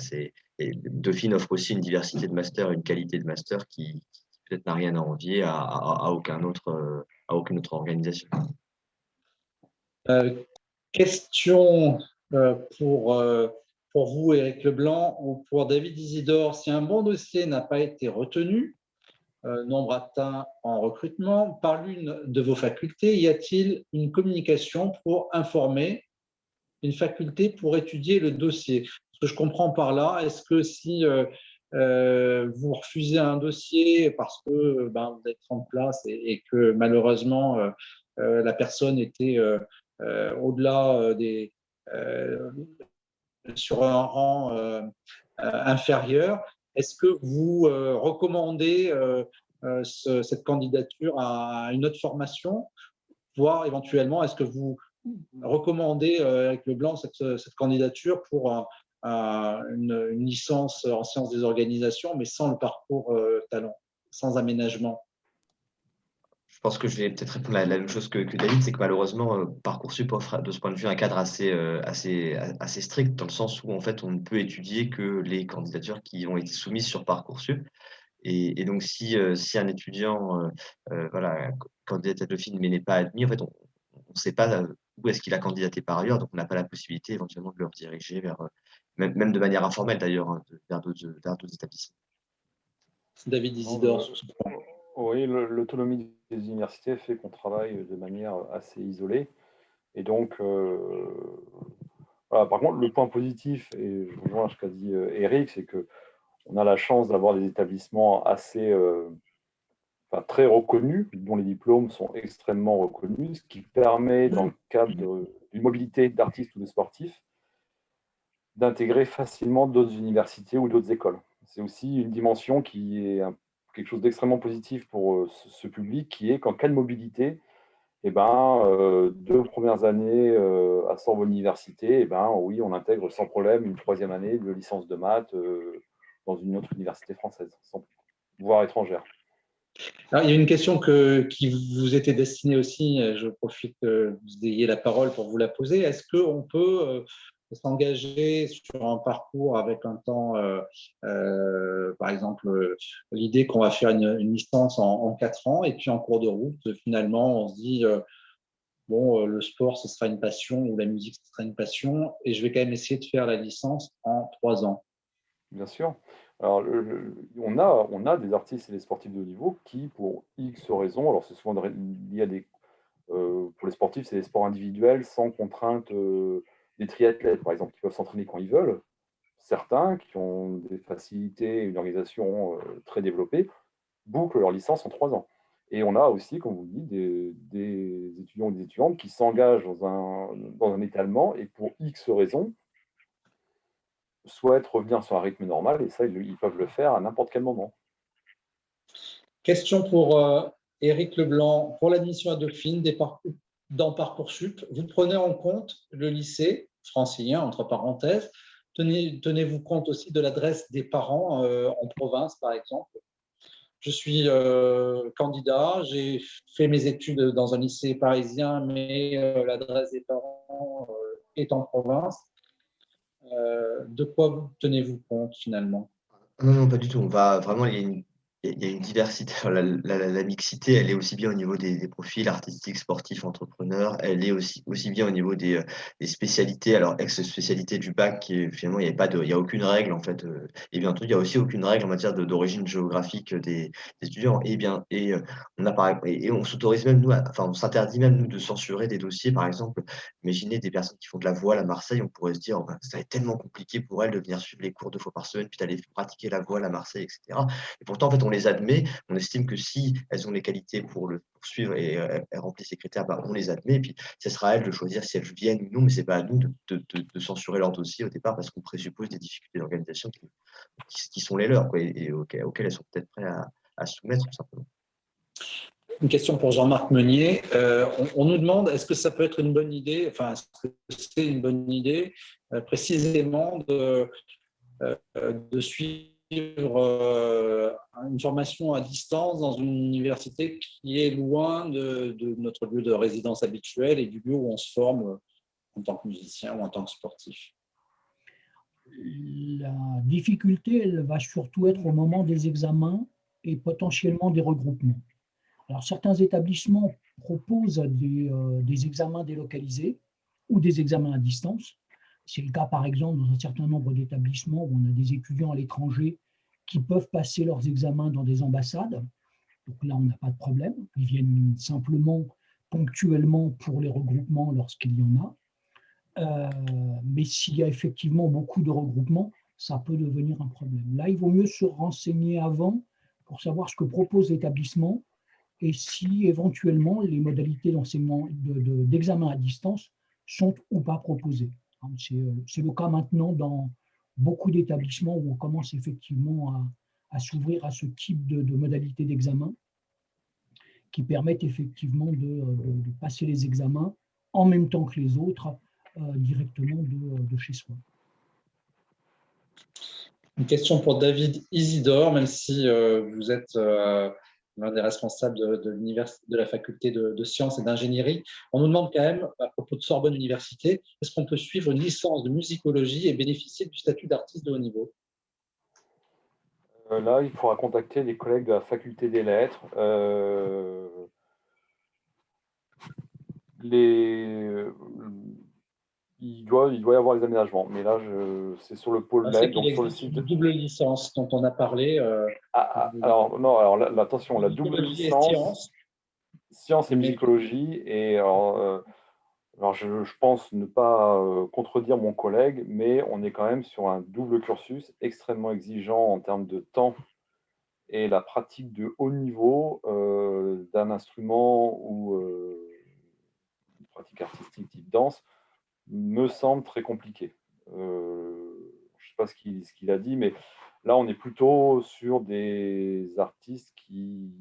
Speaker 3: Dauphine offre aussi une diversité de masters, une qualité de master qui peut-être n'a rien à envier à aucune autre organisation.
Speaker 2: Question pour vous, Éric Leblanc, ou pour David Isidore. Si un bon dossier n'a pas été retenu, nombre atteint en recrutement, par l'une de vos facultés, y a-t-il une communication pour informer une faculté pour étudier le dossier? Ce que je comprends par là, est-ce que si vous refusez un dossier parce que vous êtes en place et que malheureusement la personne était au-delà sur un rang inférieur, est-ce que vous recommandez cette candidature à une autre formation, voire éventuellement, est-ce que vous recommandez avec Leblanc cette candidature pour une licence en sciences des organisations, mais sans le parcours talent, sans aménagement?
Speaker 3: Je pense que je vais peut-être répondre la même chose que David, c'est que malheureusement, Parcoursup offre de ce point de vue un cadre assez strict, dans le sens où en fait on ne peut étudier que les candidatures qui ont été soumises sur Parcoursup. Et donc si un étudiant candidate à Dauphine mais n'est pas admis, en fait on ne sait pas où est-ce qu'il a candidaté par ailleurs, donc on n'a pas la possibilité éventuellement de le rediriger vers, même de manière informelle d'ailleurs, vers d'autres établissements.
Speaker 2: David Isidore sur ce point.
Speaker 5: Oui, l'autonomie des universités fait qu'on travaille de manière assez isolée. Et donc, voilà. Par contre, le point positif, et je rejoins ce qu'a dit Eric, c'est qu'on a la chance d'avoir des établissements très reconnus, dont les diplômes sont extrêmement reconnus, ce qui permet, dans le cadre d'une mobilité d'artistes ou de sportifs, d'intégrer facilement d'autres universités ou d'autres écoles. C'est aussi une dimension qui est quelque chose d'extrêmement positif pour ce public, qui est qu'en cas de mobilité, 2 premières années à Sorbonne Université, oui, on intègre sans problème une 3e année de licence de maths dans une autre université française, voire étrangère.
Speaker 2: Alors, il y a une question qui vous était destinée aussi, je profite que vous ayez la parole pour vous la poser. Est-ce qu'on peut s'engager sur un parcours avec un temps, par exemple, l'idée qu'on va faire une licence en 4 ans, et puis en cours de route, finalement, on se dit, bon, le sport, ce sera une passion, ou la musique, ce sera une passion, et je vais quand même essayer de faire la licence en 3 ans.
Speaker 5: Bien sûr. Alors, on a des artistes et des sportifs de haut niveau qui, pour X raisons, alors c'est souvent lié à des, pour les sportifs, c'est des sports individuels sans contrainte des triathlètes, par exemple, qui peuvent s'entraîner quand ils veulent. Certains qui ont des facilités, une organisation très développée, bouclent leur licence en 3 ans. Et on a aussi, comme vous le dites, des étudiants ou des étudiantes qui s'engagent dans un étalement et pour X raisons, souhaitent revenir sur un rythme normal, et ça, ils peuvent le faire à n'importe quel moment.
Speaker 2: Question pour Éric Leblanc. Pour l'admission à Dauphine dans Parcoursup, vous prenez en compte le lycée francilien, entre parenthèses. Tenez-vous compte aussi de l'adresse des parents en province, par exemple? Je suis candidat, j'ai fait mes études dans un lycée parisien, mais l'adresse des parents est en province. De quoi vous tenez-vous compte finalement?
Speaker 3: Non, non, pas du tout. On va vraiment, il y a une diversité. Enfin, la mixité, elle est aussi bien au niveau des profils artistiques, sportifs, entrepreneurs. Elle est aussi bien au niveau des spécialités. Alors, ex-spécialité du bac, qui est, finalement, il y a aucune règle, en fait. Et bien entendu, il y a aussi aucune règle en matière d'origine géographique des étudiants. Et on s'autorise même, on s'interdit même, nous, de censurer des dossiers. Par exemple, imaginez des personnes qui font de la voile à Marseille, on pourrait se dire, oh, ben, ça va être tellement compliqué pour elles de venir suivre les cours 2 fois par semaine, puis d'aller pratiquer la voile à Marseille, etc. Et pourtant, en fait, on les admet. On estime que si elles ont les qualités pour le poursuivre et elles remplissent ces critères, bah, on les admet. Et puis, ce sera à elles de choisir si elles viennent ou non, mais ce n'est pas à nous de censurer leur dossier au départ parce qu'on présuppose des difficultés d'organisation qui sont les leurs, quoi, et auxquelles elles sont peut-être prêtes à se soumettre, tout simplement.
Speaker 2: Une question pour Jean-Marc Meunier. On nous demande, est-ce que ça peut être une bonne idée, enfin, est-ce que c'est une bonne idée précisément de suivre une formation à distance dans une université qui est loin de notre lieu de résidence habituel et du lieu où on se forme en tant que musicien ou en tant que sportif?
Speaker 7: La difficulté, elle va surtout être au moment des examens et potentiellement des regroupements. Alors, certains établissements proposent des examens délocalisés ou des examens à distance. C'est le cas, par exemple, dans un certain nombre d'établissements où on a des étudiants à l'étranger qui peuvent passer leurs examens dans des ambassades. Donc là, on n'a pas de problème. Ils viennent simplement ponctuellement pour les regroupements lorsqu'il y en a. Mais s'il y a effectivement beaucoup de regroupements, ça peut devenir un problème. Là, il vaut mieux se renseigner avant pour savoir ce que propose l'établissement et si éventuellement les modalités d'enseignement, d'examen à distance sont ou pas proposées. C'est le cas maintenant dans beaucoup d'établissements où on commence effectivement à s'ouvrir à ce type de modalités d'examen qui permettent effectivement de passer les examens en même temps que les autres directement de chez soi.
Speaker 2: Une question pour David Isidore, même si vous êtes l'un des responsables de la faculté de sciences et d'ingénierie. On nous demande quand même, à propos de Sorbonne Université, est-ce qu'on peut suivre une licence de musicologie et bénéficier du statut d'artiste de haut niveau?
Speaker 5: Là, il faudra contacter les collègues de la faculté des lettres. Il doit y avoir les aménagements, mais là, c'est sur le pôle lettres, donc sur le site de
Speaker 2: double licence dont on a parlé.
Speaker 5: Alors, non, alors attention, la double licence, sciences et musicologie, et alors je pense ne pas contredire mon collègue, mais on est quand même sur un double cursus extrêmement exigeant en termes de temps et la pratique de haut niveau d'un instrument ou une pratique artistique type danse me semble très compliqué. Je ne sais pas ce qu'il a dit, mais là, on est plutôt sur des artistes qui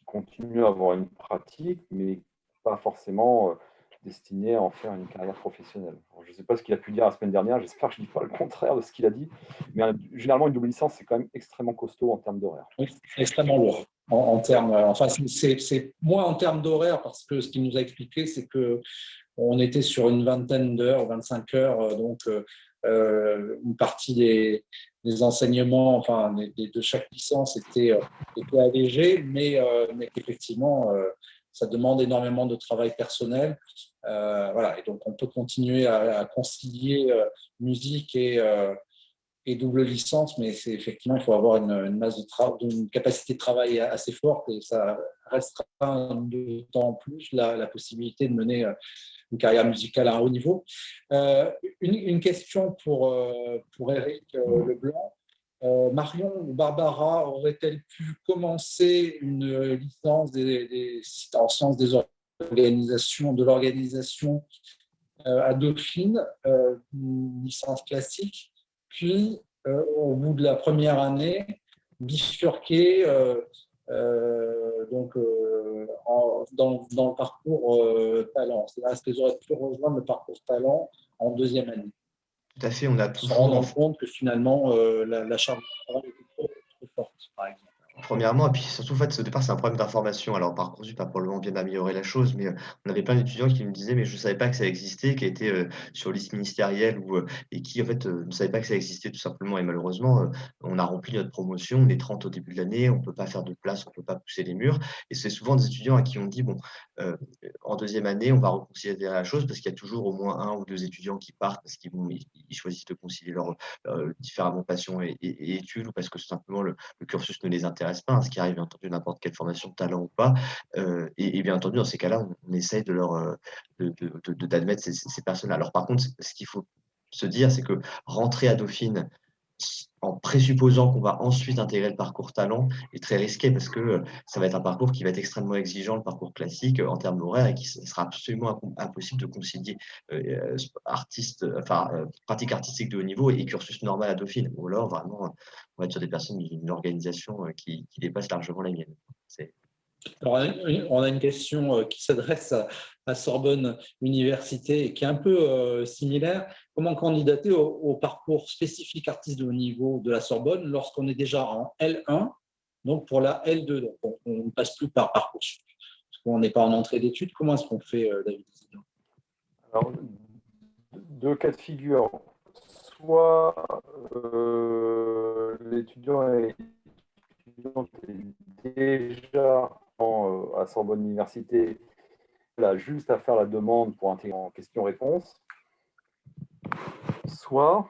Speaker 5: continuent à avoir une pratique, mais pas forcément destinés à en faire une carrière professionnelle. Alors, je ne sais pas ce qu'il a pu dire la semaine dernière, j'espère que je ne dis pas le contraire de ce qu'il a dit, mais généralement, une double licence, c'est quand même extrêmement costaud en termes d'horaire.
Speaker 2: Oui, c'est extrêmement lourd. En termes, enfin, c'est moins en termes d'horaire, parce que ce qu'il nous a expliqué, c'est que on était sur une vingtaine d'heures, 25 heures, donc une partie des enseignements, enfin de chaque licence était allégée, mais qu'effectivement, ça demande énormément de travail personnel. Voilà, et donc on peut continuer à concilier musique et double licence, mais c'est effectivement, il faut avoir une masse de travail, une capacité de travail assez forte, et ça restera de temps en plus la possibilité de mener une carrière musicale à un haut niveau. Une question pour Éric Leblanc. Marion ou Barbara auraient-elles pu commencer une licence en sciences des organisations, de l'organisation à Dauphine, une licence classique, puis au bout de la première année, bifurquer dans le parcours talent. Est-ce qu'elles auraient pu rejoindre le parcours talent en deuxième année?
Speaker 3: Tout à fait, on a
Speaker 2: Se
Speaker 3: toujours…
Speaker 2: rendant compte que finalement, la charge de travail était trop forte, par exemple.
Speaker 3: Premièrement, et puis surtout, en fait, au départ, c'est un problème d'information. Alors, Parcoursup a probablement bien amélioré la chose, mais on avait plein d'étudiants qui me disaient, mais je ne savais pas que ça existait, qui étaient sur liste ministérielle et qui, en fait, ne savaient pas que ça existait tout simplement. Et malheureusement, on a rempli notre promotion, on est 30 au début de l'année, on ne peut pas faire de place, on ne peut pas pousser les murs. Et c'est souvent des étudiants à qui on dit, bon, en deuxième année, on va reconsidérer la chose parce qu'il y a toujours au moins 1 ou 2 étudiants qui partent parce qu'ils choisissent de concilier leurs différemment passions et études, ou parce que tout simplement le cursus ne les intéresse pas, hein, ce qui arrive bien entendu n'importe quelle formation de talent ou pas. Et bien entendu, dans ces cas-là, on essaye d'admettre ces personnes-là. Alors par contre, ce qu'il faut se dire, c'est que rentrer à Dauphine en présupposant qu'on va ensuite intégrer le parcours talent est très risqué, parce que ça va être un parcours qui va être extrêmement exigeant, le parcours classique, en termes horaires, et qui sera absolument impossible de concilier pratique artistique de haut niveau et cursus normal à Dauphine. Ou alors, vraiment, on va être sur des personnes d'une organisation qui dépasse largement la mienne.
Speaker 2: Alors, on a une question qui s'adresse à Sorbonne Université et qui est un peu similaire. Comment candidater au parcours spécifique artiste de haut niveau de la Sorbonne lorsqu'on est déjà en L1, donc pour la L2? Donc on ne passe plus par Parcoursup, parce qu'on n'est pas en entrée d'études. Comment est-ce qu'on fait, David?
Speaker 5: Alors, 2 cas de figure. Soit l'étudiant est déjà à Sorbonne Université, il a juste à faire la demande pour intégrer en question-réponse. Soit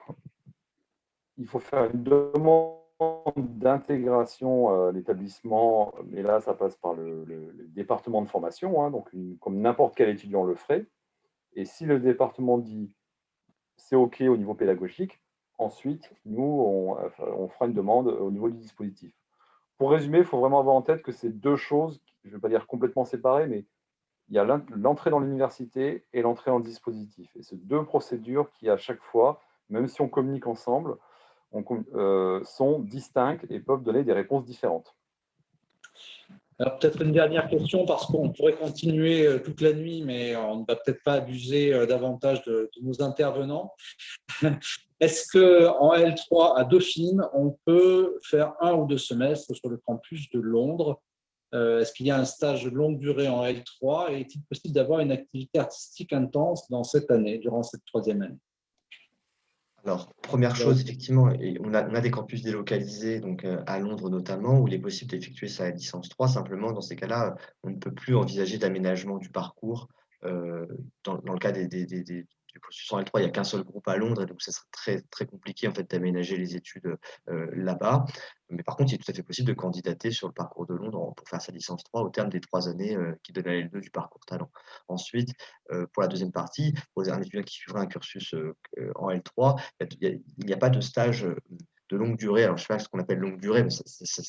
Speaker 5: il faut faire une demande d'intégration à l'établissement, mais là, ça passe par le département de formation, hein, donc comme n'importe quel étudiant le ferait. Et si le département dit c'est OK au niveau pédagogique, ensuite, nous, on fera une demande au niveau du dispositif. Pour résumer, il faut vraiment avoir en tête que c'est 2 choses, je ne vais pas dire complètement séparées, mais il y a l'entrée dans l'université et l'entrée dans le dispositif. Et c'est 2 procédures qui, à chaque fois, même si on communique ensemble, sont distinctes et peuvent donner des réponses différentes.
Speaker 2: Alors peut-être une dernière question, parce qu'on pourrait continuer toute la nuit, mais on ne va peut-être pas abuser davantage de nos intervenants. Est-ce qu'en L3 à Dauphine, on peut faire 1 ou 2 semestres sur le campus de Londres? Est-ce qu'il y a un stage de longue durée en L3 et est-il possible d'avoir une activité artistique intense dans cette année, durant cette 3e année?
Speaker 3: Alors, première chose, effectivement, on a des campus délocalisés, donc à Londres notamment, où il est possible d'effectuer sa licence 3. Simplement, dans ces cas-là, on ne peut plus envisager d'aménagement du parcours. Dans le cas du cursus en L3, il n'y a qu'un seul groupe à Londres, et donc ça serait très, très compliqué en fait, d'aménager les études là-bas. Mais par contre, il est tout à fait possible de candidater sur le parcours de Londres pour faire sa licence 3 au terme des 3 années qui donnent la L2 du parcours talent. Ensuite, pour la deuxième partie, pour un étudiant qui suivrait un cursus en L3, il n'y a pas de stage de longue durée. Alors, je ne sais pas ce qu'on appelle longue durée, mais ça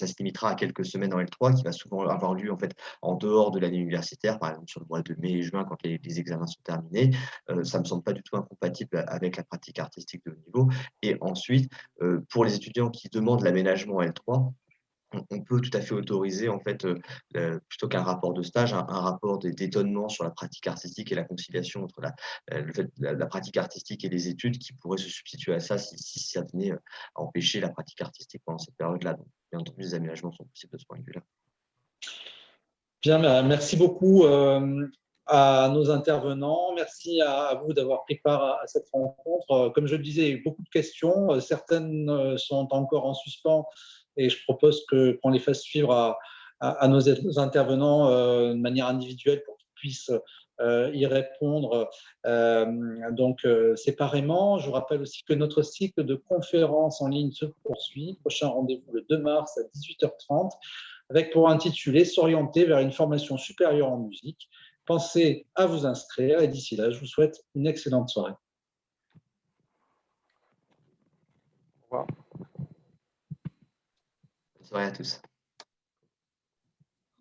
Speaker 3: se limitera à quelques semaines en L3, qui va souvent avoir lieu en fait, en dehors de l'année universitaire, par exemple sur le mois de mai et juin, quand les examens sont terminés. Ça ne me semble pas du tout incompatible avec la pratique artistique de haut niveau. Et ensuite, pour les étudiants qui demandent l'aménagement en L3, on peut tout à fait autoriser, en fait, plutôt qu'un rapport de stage, un rapport d'étonnement sur la pratique artistique et la conciliation entre la pratique artistique et les études, qui pourrait se substituer à ça si ça venait à empêcher la pratique artistique pendant cette période-là. Donc, bien entendu, les aménagements sont possibles de ce point de vue-là.
Speaker 2: Bien, merci beaucoup. à nos intervenants. Merci à vous d'avoir pris part à cette rencontre. Comme je le disais, il y a eu beaucoup de questions. Certaines sont encore en suspens et je propose qu'on les fasse suivre à nos intervenants de manière individuelle pour qu'ils puissent y répondre séparément. Je vous rappelle aussi que notre cycle de conférences en ligne se poursuit. Prochain rendez-vous le 2 mars à 18h30 avec pour intitulé « S'orienter vers une formation supérieure en musique ». Pensez à vous inscrire et d'ici là, je vous souhaite une excellente soirée.
Speaker 5: Au revoir.
Speaker 3: Bonne soirée à tous.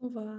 Speaker 4: Au revoir.